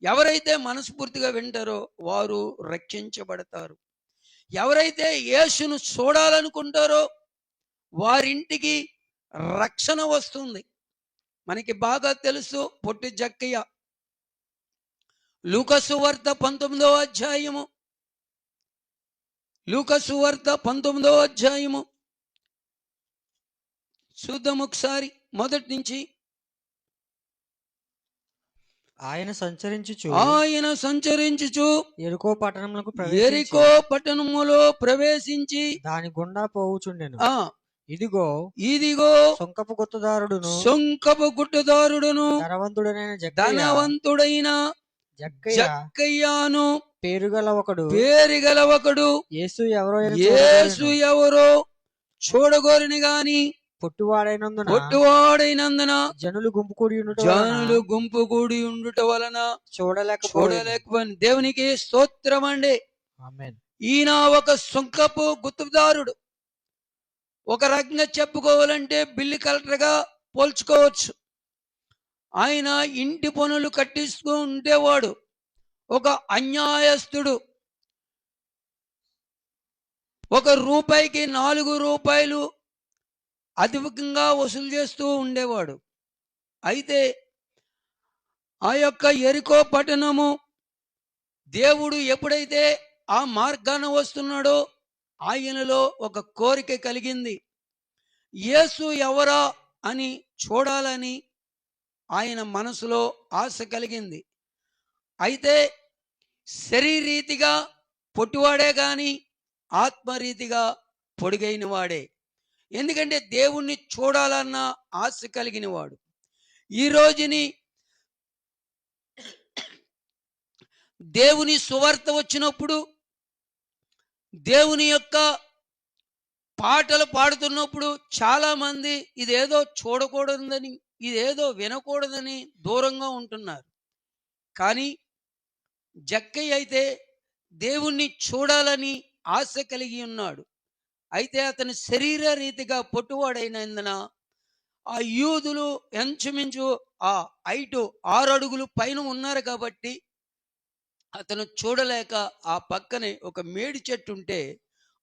ఎవరైతే మనస్ఫూర్తిగా వింటారో వారు రక్షించబడతారు. ఎవరైతే యేసును చూడాలనుకుంటారో వారింటికి రక్షణ వస్తుంది. మనకి బాగా తెలుసు, పొట్టి జక్కయ్య లూకాసు వార్త 19వ అధ్యాయము, లూకాసు వార్త 19వ అధ్యాయము చూద్దాం ఒకసారి మొదటి నుంచి. ఆయన సంచరించుచు ఎరికో పట్టణములో ప్రవేశించి దాని గుండా పోవుచుండెను. ఇదిగో సొంకపు గుట్టదారుడును ధనవంతుడైన జక్కయ్యాను పేరుగల ఒకడు యేసు ఎవరో చూడగోరిని గాని పొట్టువాడైనందున జనులు గుంపు కూడి ఉండుట వలన చూడలేకపోయింది. దేవునికి స్తోత్రం అండి. ఈయన ఒక సొంకపు గుత్తదారుడు. ఒక రకంగా చెప్పుకోవాలంటే బిల్లు కలెక్టర్గా పోల్చుకోవచ్చు. ఆయన ఇంటి పనులు కట్టిస్తూ ఉండేవాడు. ఒక అన్యాయస్తుడు. 1 రూపాయికి 4 రూపాయలు అధికంగా వసూలు చేస్తూ ఉండేవాడు. అయితే ఆ యొక్క యెరికో పట్టణము దేవుడు ఎప్పుడైతే ఆ మార్గాన వస్తున్నాడో ఆయనలో ఒక కోరిక కలిగింది. యేసు ఎవరా అని చూడాలని ఆయన మనసులో ఆశ కలిగింది. అయితే శరీరీతిగా పొట్టివాడే కానీ ఆత్మరీతిగా పొడుగైన వాడే. ఎందుకంటే దేవుణ్ణి చూడాలన్న ఆశ కలిగిన వాడు. ఈ రోజుని దేవుని సువార్త వచ్చినప్పుడు, దేవుని యొక్క పాటలు పాడుతున్నప్పుడు చాలామంది ఇదేదో చూడకూడదని, ఇదేదో వినకూడదని దూరంగా ఉంటున్నారు. కానీ జక్కయ్య అయితే దేవుణ్ణి చూడాలని ఆశ కలిగి ఉన్నాడు. అయితే అతని శరీర రీతిగా పొట్టువాడైనందున ఆ యూదులు ఇంచుమించు ఆ 6 అడుగులు పైన ఉన్నారు కాబట్టి అతను చూడలేక ఆ పక్కనే ఒక మేడి చెట్టు ఉంటే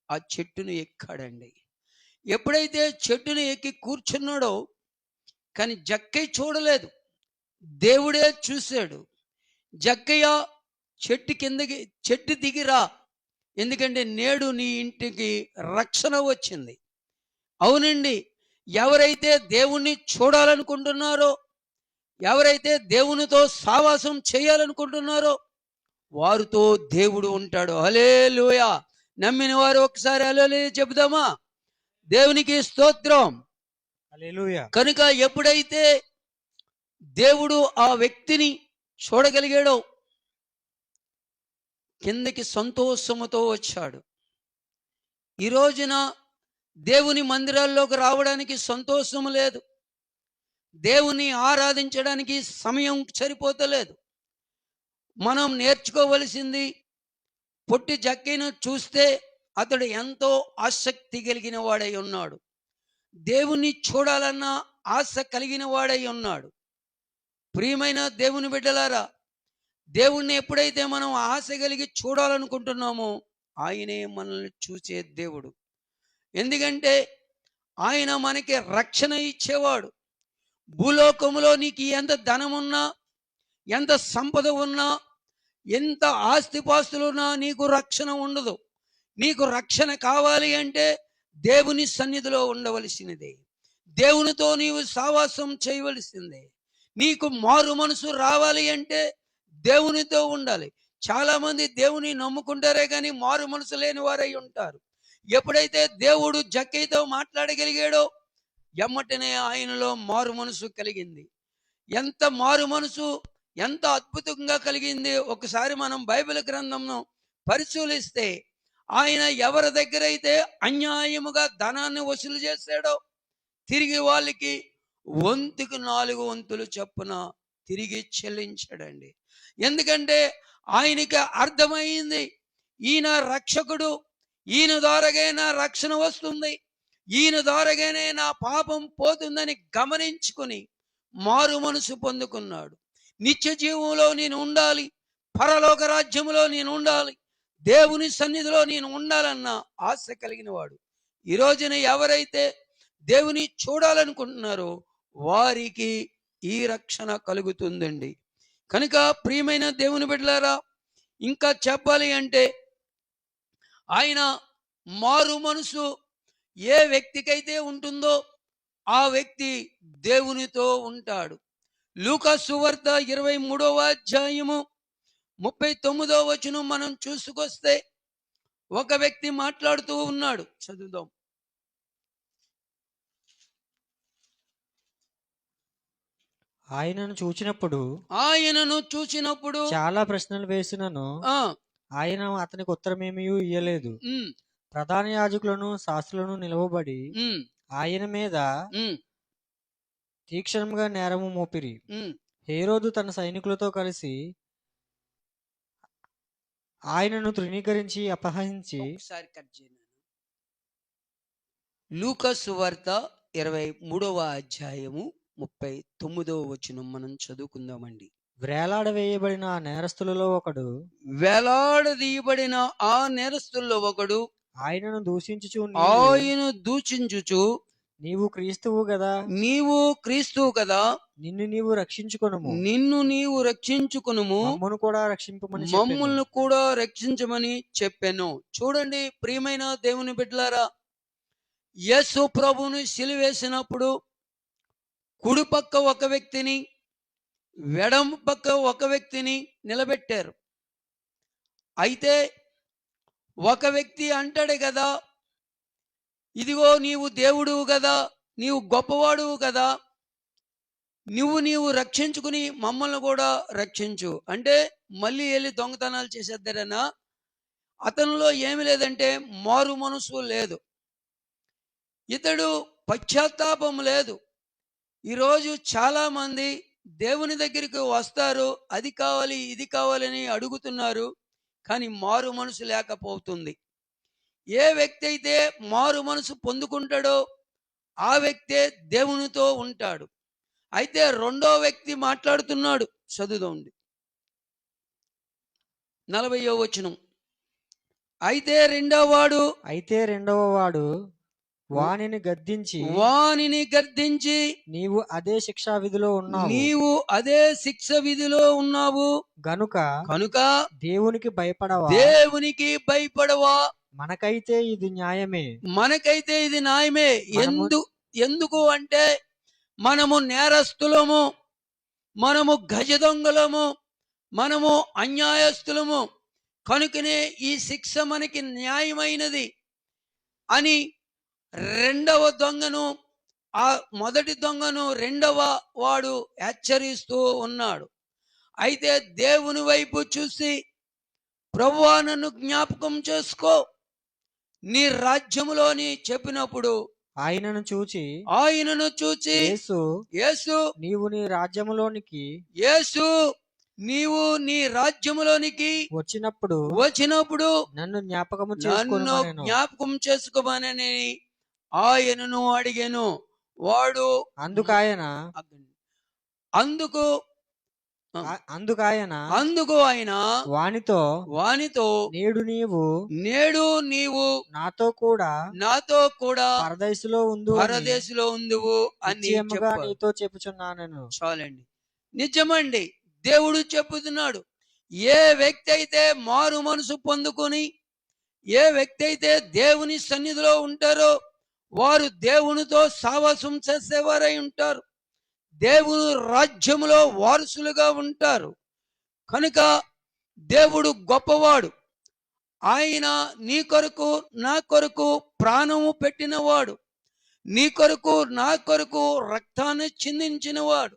ఆ చెట్టును ఎక్కాడండి. ఎప్పుడైతే చెట్టును ఎక్కి కూర్చున్నాడో, కానీ జక్కయ్య చూడలేదు, దేవుడే చూశాడు. జక్కయ్య చెట్టు దిగిరా, ఎందుకంటే నేడు నీ ఇంటికి రక్షణ వచ్చింది. అవునండి, ఎవరైతే దేవుణ్ణి చూడాలనుకుంటున్నారో, ఎవరైతే దేవునితో సావాసం చేయాలనుకుంటున్నారో వారితో దేవుడు ఉంటాడు. హల్లెలూయా. నమ్మిన వారు ఒకసారి హల్లెలూయా చెబుదామా? దేవునికి స్తోత్రం. హల్లెలూయా. కనుక ఎప్పుడైతే దేవుడు ఆ వ్యక్తిని చూడగలిగాడో కిందకి సంతోషముతో వచ్చాడు. ఈ రోజున దేవుని మందిరాల్లోకి రావడానికి సంతోషం లేదు, దేవుని ఆరాధించడానికి సమయం సరిపోతలేదు. మనం నేర్చుకోవలసింది, పొట్టి జక్కయ్యను చూస్తే అతడు ఎంతో ఆసక్తి కలిగిన వాడై ఉన్నాడు, దేవుని చూడాలన్న ఆశ కలిగిన వాడై ఉన్నాడు. ప్రియమైన దేవుని బిడ్డలారా, దేవుణ్ణి ఎప్పుడైతే మనం ఆశ కలిగి చూడాలనుకుంటున్నామో ఆయనే మనల్ని చూసే దేవుడు. ఎందుకంటే ఆయన మనకి రక్షణ ఇచ్చేవాడు. భూలోకములో నీకు ఎంత ధనమున్నా, ఎంత సంపద ఉన్నా, ఎంత ఆస్తిపాస్తులున్నా నీకు రక్షణ ఉండదు. నీకు రక్షణ కావాలి అంటే దేవుని సన్నిధిలో ఉండవలసినదే, దేవునితో నీవు సావాసం చేయవలసిందే. నీకు మారు మనసు రావాలి అంటే దేవునితో ఉండాలి. చాలామంది దేవుని నమ్ముకుంటారే కానీ మారు మనసు లేని వారై ఉంటారు. ఎప్పుడైతే దేవుడు జక్కయ్యతో మాట్లాడగలిగాడో ఎమ్మటనే ఆయనలో మారు మనసు కలిగింది. ఎంత మారు మనసు, ఎంత అద్భుతంగా కలిగింది. ఒకసారి మనం బైబిల్ గ్రంథంను పరిశీలిస్తే, ఆయన ఎవరి దగ్గర అయితే అన్యాయముగా ధనాన్ని వసూలు చేశాడో తిరిగి వాళ్ళకి 1కి 4 వంతులు చొప్పున తిరిగి చెల్లించాడండి. ఎందుకంటే ఆయనకి అర్థమైంది, ఈయన రక్షకుడు, ఈయన ద్వారాగే నా రక్షణ వస్తుంది, ఈయన ద్వారాగానే నా పాపం పోతుందని గమనించుకుని మారు మనసు పొందుకున్నాడు. నిత్య జీవంలో నేను ఉండాలి, పరలోక రాజ్యంలో నేను ఉండాలి, దేవుని సన్నిధిలో నేను ఉండాలన్న ఆశ కలిగిన వాడు. ఈ రోజున ఎవరైతే దేవుని చూడాలనుకుంటున్నారో వారికి ఈ రక్షణ కలుగుతుందండి. కనుక ప్రియమైన దేవుని బిడ్డలారా, ఇంకా చెప్పాలి అంటే ఆయన మారు మనసు ఏ వ్యక్తికైతే ఉంటుందో ఆ వ్యక్తి దేవునితో ఉంటాడు. లూకా సువార్త 23వ అధ్యాయము 39వ వచనం మనం చూసుకొస్తే ఒక వ్యక్తి మాట్లాడుతూ ఉన్నాడు. చదువుదాం. ఆయనను చూచినప్పుడు చాలా ప్రశ్నలు వేసినను ఆయన అతనికి ఉత్తరమేమీ ఇయ్యలేదు. ప్రధాన యాజకులను శాస్త్రులను నిలవబడి ఆయన మీద తీక్షణంగా నేరము మోపిరి. హేరోదు తన సైనికులతో కలిసి ఆయనను తృణీకరించి అపహరించి. లూకా సువార్త 23వ అధ్యాయము 39వ వచనం మనం చదువుకుందామండి. వేలాడవేయబడిన ఆ నేరస్తులలో ఒకడు ఆయనను దూషించుచు నీవు క్రీస్తువు కదా, నిన్ను నీవు రక్షించుకొనుము, మమ్మల్ని కూడా రక్షించమని చెప్పాను. చూడండి ప్రియమైన దేవుని బిడ్డలారా, యేసు ప్రభువుని సిలువేసినప్పుడు కుడి పక్క ఒక వ్యక్తిని, ఎడమ పక్క ఒక వ్యక్తిని నిలబెట్టారు. అయితే ఒక వ్యక్తి అంటాడు కదా, ఇదిగో నీవు దేవుడువు కదా, నీవు గొప్పవాడువు కదా, నీవు రక్షించుకుని మమ్మల్ని కూడా రక్షించు అంటే మళ్ళీ వెళ్ళి దొంగతనాలు చేసేద్దారనా? అతనిలో ఏమి లేదంటే మారు మనసు లేదు, ఇతడు పశ్చాత్తాపం లేదు. ఈరోజు చాలామంది దేవుని దగ్గరికి వస్తారు, అది కావాలి ఇది కావాలని అడుగుతున్నారు, కానీ మారు మనసు లేకపోతుంది. ఏ వ్యక్తి అయితే మారు మనసు పొందుకుంటాడో ఆ వ్యక్తే దేవునితో ఉంటాడు. అయితే రెండో వ్యక్తి మాట్లాడుతున్నాడు, చదువుదాండి 40వ వచనం. అయితే రెండవ వాడు వానిని గద్దించి నీవు అదే శిక్షా విధిలో ఉన్నావు కనుక దేవునికి భయపడవా? మనకైతే ఇది న్యాయమే. ఎందుకు అంటే మనము నేరస్తులము, మనము గజ దొంగలము, మనము అన్యాయస్తులము, కనుకనే ఈ శిక్ష మనకి న్యాయమైనది అని రెండవ దొంగను, ఆ మొదటి దొంగను రెండవ వాడు హెచ్చరిస్తూ ఉన్నాడు. అయితే దేవుని వైపు చూసి, ప్రభువా నన్ను జ్ఞాపకం చేసుకో నీ రాజ్యములోని చెప్పినప్పుడు ఆయనను చూచి యేసు నీవు నీ రాజ్యములోనికి వచ్చినప్పుడు నన్ను జ్ఞాపకం చేసుకోమని ఆయనను అడిగాను. వాడు అందుకు ఆయన వానితో నేడు నీవు నాతో కూడా పరదేశులో ఉందువు అని నీతో చెప్పుచున్నాను. చాలండి. నిజమండి, దేవుడు చెప్పుతున్నాడు, ఏ వ్యక్తి అయితే మారు మనసు పొందుకొని, ఏ వ్యక్తి అయితే దేవుని సన్నిధిలో ఉంటారో వారు దేవునితో సావాసం చేసేవారై ఉంటారు, దేవుని రాజ్యములో వారసులుగా ఉంటారు. కనుక దేవుడు గొప్పవాడు, ఆయన నీ కొరకు నా కొరకు ప్రాణము పెట్టినవాడు, నీ కొరకు నా కొరకు రక్తాన్ని చిందించినవాడు.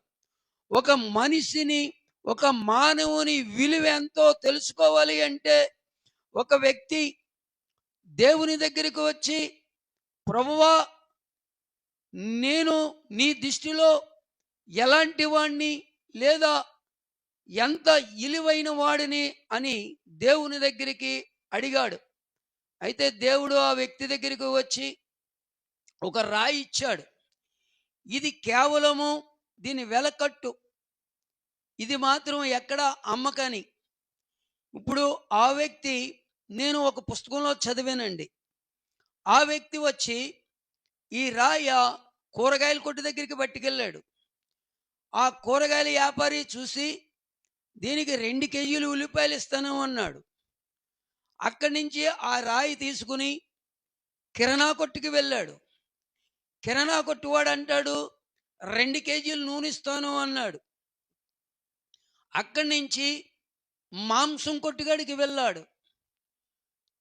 ఒక మనిషిని, ఒక మానవుని విలువ ఎంతో తెలుసుకోవాలి అంటే ఒక వ్యక్తి దేవుని దగ్గరికి వచ్చి, ప్రభువా నేను నీ దృష్టిలో ఎలాంటి వాడిని లేదా ఎంత ఇలువైన వాడిని అని దేవుని దగ్గరికి అడిగాడు. అయితే దేవుడు ఆ వ్యక్తి దగ్గరికి వచ్చి ఒక రాయి ఇచ్చాడు. ఇది కేవలము దీని వెలకట్టు, ఇది మాత్రం ఎక్కడ అమ్మకని. ఇప్పుడు ఆ వ్యక్తి, నేను ఒక పుస్తకంలో చదివానండి, ఆ వ్యక్తి వచ్చి ఈ రాయ కూరగాయల కొట్టు దగ్గరికి పట్టుకెళ్ళాడు. ఆ కూరగాయల వ్యాపారి చూసి దీనికి 2 కేజీలు ఉల్లిపాయలు ఇస్తాను అన్నాడు. అక్కడి నుంచి ఆ రాయి తీసుకుని కిరాణా కొట్టుకి వెళ్ళాడు. కిరాణా కొట్టువాడు అంటాడు 2 కేజీలు నూనె ఇస్తాను అన్నాడు. అక్కడి నుంచి మాంసం కొట్టుగాడికి వెళ్ళాడు,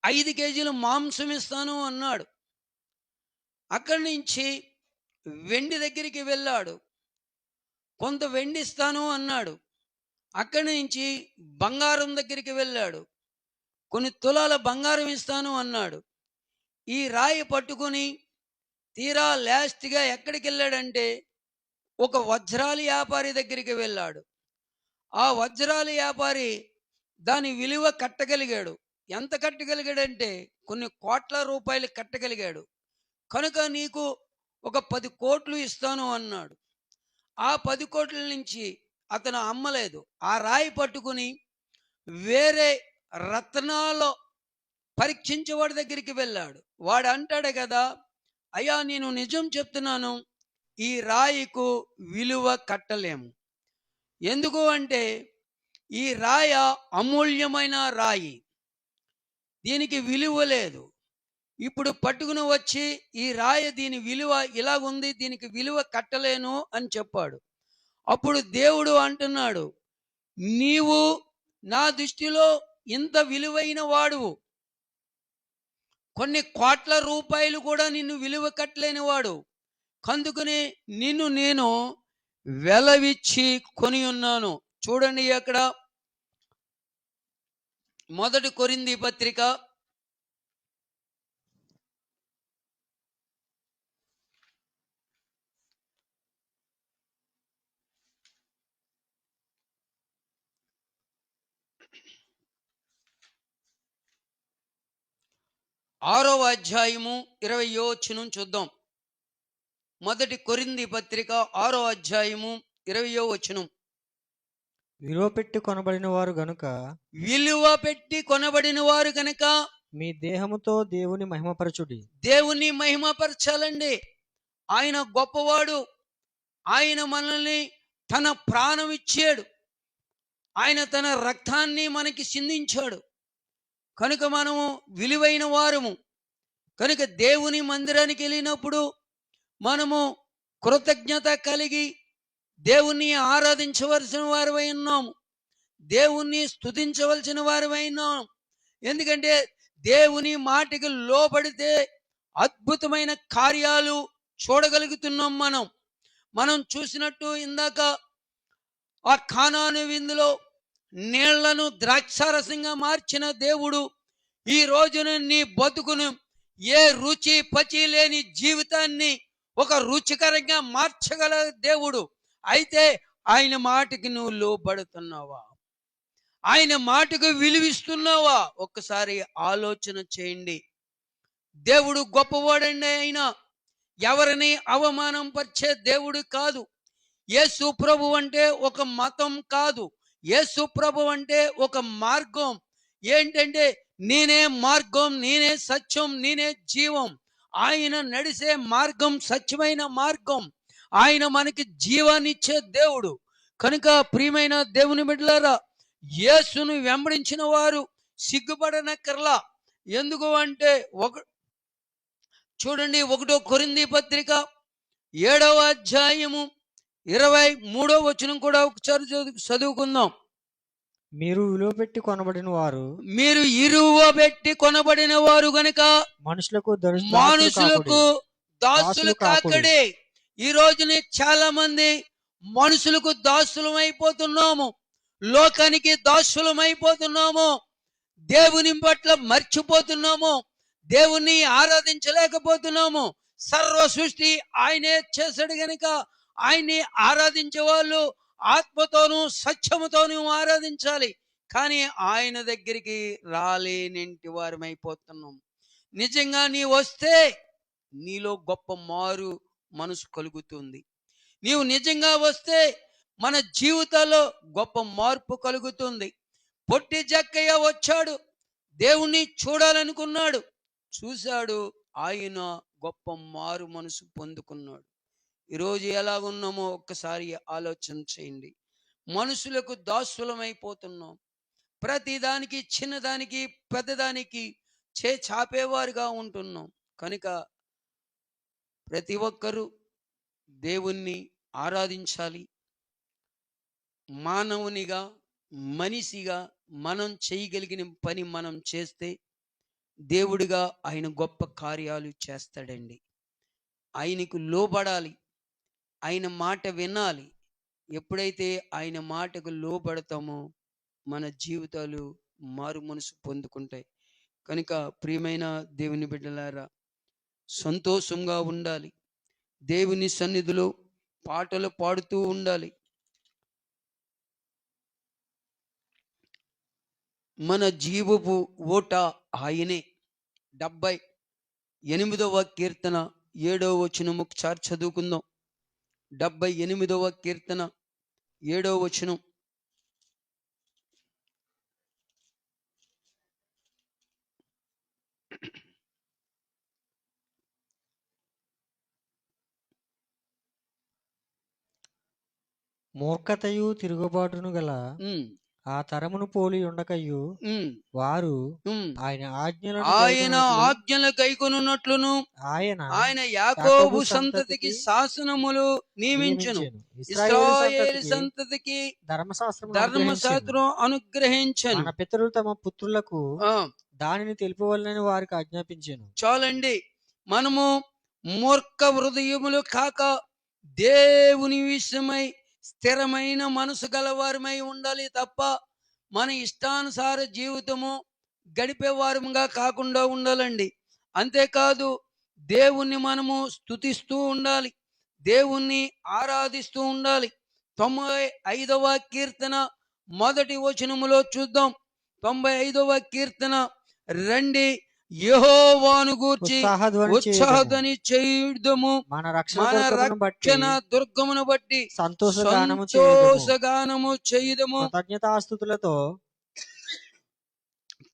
5 కేజీలు మాంసం ఇస్తాను అన్నాడు. అక్కడి నుంచి వెండి దగ్గరికి వెళ్ళాడు, కొంత వెండి ఇస్తాను అన్నాడు. అక్కడి నుంచి బంగారం దగ్గరికి వెళ్ళాడు, కొన్ని తులాల బంగారం ఇస్తాను అన్నాడు. ఈ రాయి పట్టుకొని తీరా లాస్ట్గా ఎక్కడికి వెళ్ళాడంటే ఒక వజ్రాల వ్యాపారి దగ్గరికి వెళ్ళాడు. ఆ వజ్రాల వ్యాపారి దాని విలువ కట్టగలిగాడు. ఎంత కట్టగలిగాడంటే కొన్ని కోట్ల రూపాయలు కట్టగలిగాడు. కనుక నీకు ఒక 10 కోట్లు ఇస్తాను అన్నాడు. ఆ 10 కోట్ల నుంచి అతను అమ్మలేదు. ఆ రాయి పట్టుకుని వేరే రత్నాల్లో పరీక్షించేవాడి దగ్గరికి వెళ్ళాడు. వాడు అంటాడు కదా, అయ్యా నేను నిజం చెప్తున్నాను, ఈ రాయికు విలువ కట్టలేము. ఎందుకు అంటే ఈ రాయ అమూల్యమైన రాయి, దీనికి విలువ లేదు. ఇప్పుడు పట్టుకుని వచ్చి ఈ రాయి దీని విలువ ఇలా ఉంది, దీనికి విలువ కట్టలేను అని చెప్పాడు. అప్పుడు దేవుడు అంటున్నాడు, నీవు నా దృష్టిలో ఇంత విలువైన వాడువు, కొన్ని కోట్ల రూపాయలు కూడా నిన్ను విలువ కట్టలేని వాడు, అందుకని నిన్ను నేను వెలవిచ్చి కొని ఉన్నాను. చూడండి అక్కడ 1 కొరింథీ పత్రిక 6వ అధ్యాయము 20వ వచనం చూద్దాం. 1 కొరింథీ పత్రిక 6వ అధ్యాయము 20వ వచనం. విలువ పెట్టి కొనబడిన వారు గనుక, విలువ పెట్టి కొనబడిన వారు గనుక మీ దేహముతో దేవుని మహిమపరచుడి. దేవుని మహిమపరచాలండి. ఆయన గొప్పవాడు. ఆయన మనల్ని తన ప్రాణం ఇచ్చాడు. ఆయన తన రక్తాన్ని మనకి సిందించాడు. కనుక మనము విలువైన వారము. కనుక దేవుని మందిరానికి వెళ్ళినప్పుడు మనము కృతజ్ఞత కలిగి దేవుణ్ణి ఆరాధించవలసిన వారమై ఉన్నాము, దేవుణ్ణి స్తుతించవలసిన వారమై ఉన్నాము. ఎందుకంటే దేవుని మాటకి లోబడితే అద్భుతమైన కార్యాలు చూడగలుగుతున్నాం. మనం చూసినట్టు ఇందాక ఆ కానాను విందులో నీళ్లను ద్రాక్షారసంగా మార్చిన దేవుడు ఈ రోజున నీ బతుకును, ఏ రుచి పచి లేని జీవితాన్ని ఒక రుచికరంగా మార్చగల దేవుడు. అయితే ఆయన మాటకి నువ్వు లోబడుతున్నావా? ఆయన మాటకు విలువిస్తున్నావా? ఒక్కసారి ఆలోచన చేయండి. దేవుడు గొప్పవాడండి. ఆయన ఎవరిని అవమానం పరిచే దేవుడు కాదు. యేసు ప్రభు అంటే ఒక మతం కాదు. యేసు ప్రభు అంటే ఒక మార్గం. ఏంటంటే నేనే మార్గం, నేనే సత్యం, నేనే జీవం. ఆయన నడిసే మార్గం సత్యమైన మార్గం. ఆయన మనకి జీవాన్నిచ్చే దేవుడు. కనుక ప్రియమైన దేవుని బిడ్డలారా, యేసును వెంబడించిన వారు సిగ్గుపడనక్కర్లా. ఎందుకు అంటే చూడండి 1 కొరింథీ పత్రిక 7వ అధ్యాయము 23వ వచనం కూడా ఒకసారి చదువుకుందాం. మీరు విలువ పెట్టి కొనబడిన వారు, మీరు ఇరువ పెట్టి కొనబడిన వారు గనుక మనుషులకు దాసులు కాకడే. ఈ రోజున చాలా మంది మనుషులకు దాసులమైపోతున్నాము, లోకానికి దాసులమైపోతున్నాము, దేవుని పట్ల మర్చిపోతున్నాము, దేవుణ్ణి ఆరాధించలేకపోతున్నాము. సర్వ సృష్టి ఆయనే చేశాడు గనుక ఆయన్ని ఆరాధించే వాళ్ళు ఆత్మతోనూ సత్యముతోనూ ఆరాధించాలి. కానీ ఆయన దగ్గరికి రాలేనింటి వారమైపోతున్నాం. నిజంగా నీ వస్తే నీలో గొప్ప మారు మనసు కలుగుతుంది. నీవు నిజంగా వస్తే మన జీవితాల్లో గొప్ప మార్పు కలుగుతుంది. పొట్టి జక్కయ్య వచ్చాడు, దేవుణ్ణి చూడాలనుకున్నాడు, చూశాడు, ఆయన గొప్ప మారు మనసు పొందుకున్నాడు. ఈరోజు ఎలాగున్నామో ఒక్కసారి ఆలోచన చేయండి. మనుషులకు దాసులమైపోతున్నాం. ప్రతిదానికి, చిన్నదానికి పెద్దదానికి చాపేవారుగా ఉంటున్నాం. కనుక ప్రతి ఒక్కరూ దేవుణ్ణి ఆరాధించాలి. మానవునిగా, మనిషిగా మనం చేయగలిగిన పని మనం చేస్తే దేవుడిగా ఆయన గొప్ప కార్యాలు చేస్తాడండి. ఆయనకు లోబడాలి, ఆయన మాట వినాలి. ఎప్పుడైతే ఆయన మాటకు లోబడతామో మన జీవితాలు మారు మనసు పొందుకుంటాయి. కనుక ప్రియమైన దేవుని బిడ్డలారా, సంతోషంగా ఉండాలి. దేవుని సన్నిధిలో పాటలు పాడుతూ ఉండాలి. మన జీవపు ఓట ఆయనే. 78వ కీర్తన 7వ వచనం ఒకసారి చదువుకుందాం. 78వ కీర్తన 7వ వచనం. మూర్ఖతయు తిరుగుబాటును గల ఆ తరమును పోలి ఉండకయు ఉమ్, వారు ఉమ్. ఆయన ఆజ్ఞలను ఆయన గైకొనున్నట్లు ఆజ్ఞలు గైకొనున్నట్లును ఆయన ఆయన యాకోబు యాకోబు సంతతికి సంతతికి శాసనములు నియమించును. నియమించెను. ఇశ్రాయేలు సంతతికి సంతతికి ధర్మశాస్త్రమును ధర్మశాస్త్రం అనుగ్రహించను. మన పితరులు తమ పుత్రులకు ఆ, దానిని తెలుపవలనని వారికి ఆజ్ఞాపించెను. చాలండి. మనము మూర్ఖ హృదయములు కాక దేవుని విషయమై స్థిరమైన మనసు గలవారమై ఉండాలి తప్ప మన ఇష్టానుసార జీవితము గడిపేవారముగా కాకుండా ఉండాలండి. అంతేకాదు దేవుణ్ణి మనము స్తుతిస్తూ ఉండాలి, దేవుణ్ణి ఆరాధిస్తూ ఉండాలి. 95వ కీర్తన మొదటి వచనములో చూద్దాం. 95వ కీర్తన రండి, యెహోవాను గూర్చి ఉత్సాహధ్వని చేయుదము, మన మన రక్షణ దుర్గమును బట్టి సంతోషగానము చేయుదము,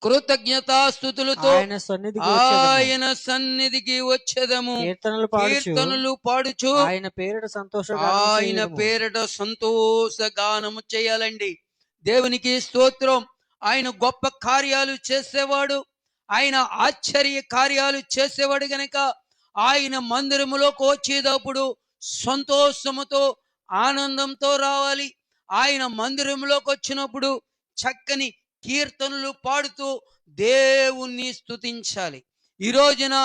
కృతజ్ఞతాస్తుతులతో ఆయన సన్నిధికి వచ్చేదము, కీర్తనలు పాడుచు ఆయన పేరిట సంతోషగానము చేయాలండి. దేవునికి స్తోత్రం. ఆయన గొప్ప కార్యాలు చేసేవాడు, ఆయన ఆశ్చర్య కార్యాలు చేసేవాడు గనక ఆయన మందిరములోకి వచ్చేటప్పుడు సంతోషముతో ఆనందంతో రావాలి. ఆయన మందిరంలోకి వచ్చినప్పుడు చక్కని కీర్తనలు పాడుతూ దేవుణ్ణి స్తుతించాలి. ఈ రోజున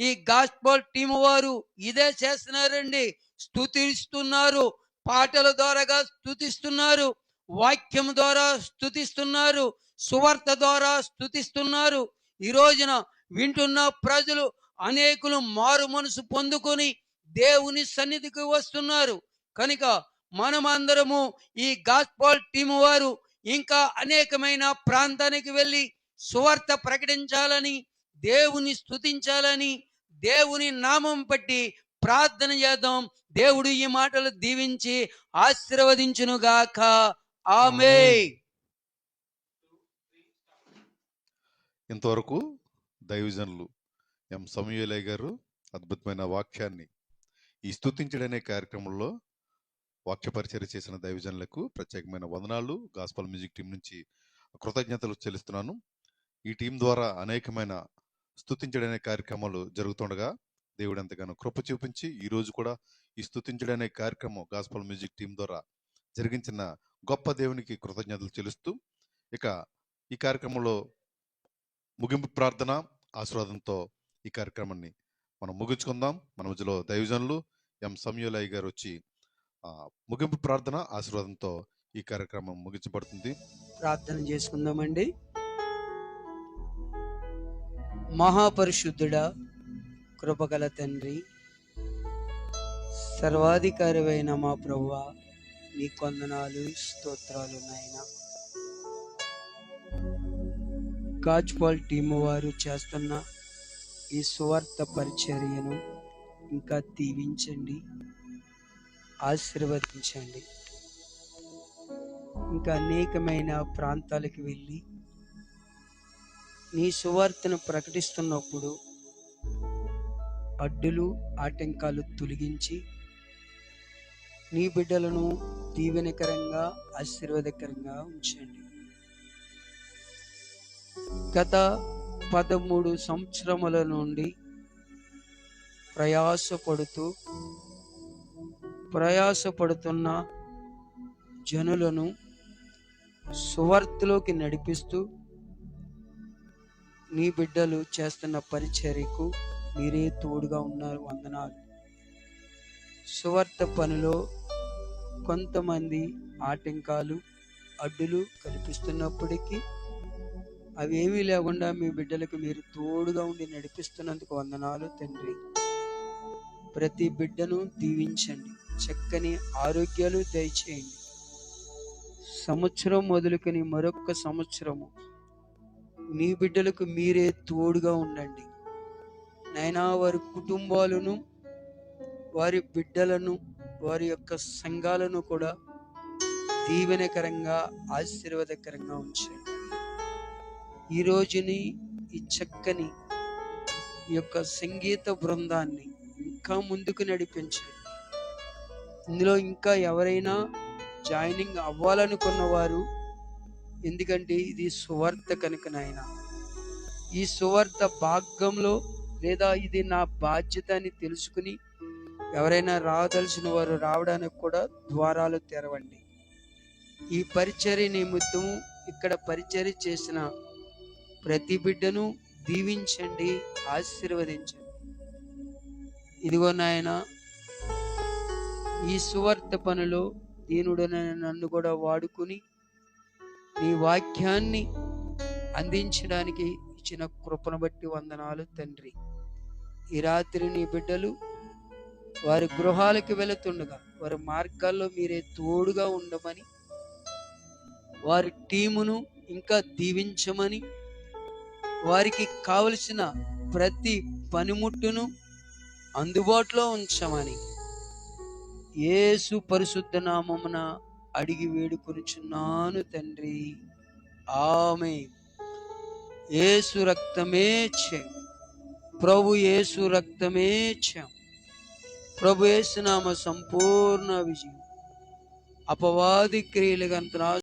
ఈ గాస్పల్ టీం వారు ఇదే చేస్తున్నారండి. స్తుతిస్తున్నారు, పాటల ద్వారాగా స్తుతిస్తున్నారు, వాక్యం ద్వారా స్తుతిస్తున్నారు, సువార్త ద్వారా స్తుతిస్తున్నారు. ఈ రోజున వింటున్న ప్రజలు అనేకులు మారు మనసు పొందుకొని దేవుని సన్నిధికి వస్తున్నారు. కనుక మనమందరము ఈ గాస్పల్ టీం వారు ఇంకా అనేకమైన ప్రాంతానికి వెళ్ళి సువార్త ప్రకటించాలని, దేవుని స్తుతించాలని, దేవుని నామం బట్టి ప్రార్థన చేద్దాం. దేవుడు ఈ మాటలు దీవించి ఆశీర్వదించునుగాక. ఆమేన్. ఇంతవరకు దైవజనులు ఎం సమూయేలయ్య గారు అద్భుతమైన వాక్యాన్ని ఈ స్తుతించడనే కార్యక్రమంలో వాక్య పరిచర్య చేసిన దైవజనులకు ప్రత్యేకమైన వందనాలు. గాస్పల్ మ్యూజిక్ టీం నుంచి కృతజ్ఞతలు చెల్లిస్తున్నాను. ఈ టీం ద్వారా అనేకమైన స్తుతించడనే కార్యక్రమాలు జరుగుతుండగా దేవుడు ఎంతగానో కృప చూపించి ఈ రోజు కూడా ఈ స్తుతించడనే కార్యక్రమం గాస్పల్ మ్యూజిక్ టీం ద్వారా జరిగించిన గొప్ప దేవునికి కృతజ్ఞతలు చెల్లిస్తూ ఇక ఈ కార్యక్రమంలో ముగింపు ప్రార్థన ఆశీర్వాదంతో ఈ కార్యక్రమాన్ని మనం ముగించుకుందాం. మన మధ్యలో దైవజనులు ఎం సమూయేలయ్య గారు వచ్చి ముగింపు ప్రార్థన ఆశీర్వాదంతో ఈ కార్యక్రమం ముగించబడుతుంది. ప్రార్థన చేసుకుందామండి. మహాపరిశుద్ధుడా, కృపగల తండ్రి, సర్వాధికారివైన మా ప్రభువా, నీ వందనాలు స్తోత్రాలు నాయనా. గాస్పల్ టీం వారు చేస్తున్న ఈ సువార్త పరిచర్యను ఇంకా దీవించండి, ఆశీర్వదించండి. ఇంకా అనేకమైన ప్రాంతాలకు వెళ్ళి నీ సువార్తను ప్రకటిస్తున్నప్పుడు అడ్డులు ఆటంకాలు తొలగించి నీ బిడ్డలను దీవెనకరంగా ఆశీర్వాదకరంగా ఉంచండి. గత 13 సంవత్సరముల నుండి ప్రయాసపడుతున్న జనులను సువార్తలోకి నడిపిస్తూ నీ బిడ్డలు చేస్తున్న పరిచర్యకు మీరే తోడుగా ఉన్నారు. వందనాలు. సువార్త పనిలో కొంతమంది ఆటంకాలు అడ్డులు కల్పిస్తున్నప్పటికీ అవేమీ లేకుండా మీ బిడ్డలకు మీరు తోడుగా ఉండి నడిపిస్తున్నందుకు వందనాలు తండ్రి. ప్రతి బిడ్డను దీవించండి, చక్కని ఆరోగ్యాలు దయచేయండి. సంవత్సరం మొదలుకొని మరొక్క సంవత్సరము నీ బిడ్డలకు మీరే తోడుగా ఉండండి నాయనా. వారి కుటుంబాలను, వారి బిడ్డలను, వారి యొక్క సంఘాలను కూడా దీవెనకరంగా ఆశీర్వాదకరంగా ఉంచండి. ఈ రోజుని ఈ చక్కని ఈ యొక్క సంగీత బృందాన్ని ఇంకా ముందుకు నడిపించండి. ఇందులో ఇంకా ఎవరైనా జాయినింగ్ అవ్వాలనుకున్న వారు ఎందుకంటే ఇది సువార్త కనుక నాయన. ఈ సువార్త భాగంలో లేదా ఇది నా బాధ్యత అని తెలుసుకుని ఎవరైనా రావదలసిన వారు రావడానికి కూడా ద్వారాలు తెరవండి. ఈ పరిచర్య నిమిత్తం ఇక్కడ పరిచర్య చేసిన ప్రతి బిడ్డను దీవించండి, ఆశీర్వదించండి. ఇదిగో నాయన, ఈ సువార్త పనిలో దీనుడైన నన్ను కూడా వాడుకుని నీ వాక్యాన్ని అందించడానికి ఇచ్చిన కృపను బట్టి వందనాలు తండ్రి. ఈ రాత్రి నీ బిడ్డలు వారి గృహాలకు వెళుతుండగా వారి మార్గాల్లో మీరే తోడుగా ఉండమని, వారి టీమును ఇంకా దీవించమని, వారికి కావలసిన ప్రతి పనిముట్టును అందుబాటులో ఉంచమని యేసు పరిశుద్ధ నామమున అడిగి వేడుకొనుచున్నాను తండ్రి. ఆమేన్. యేసు రక్తమే జయం. ప్రభు యేసు రక్తమే జయం. ప్రభు యేసు నామ సంపూర్ణ విజయం. అపవాది క్రియలు గంత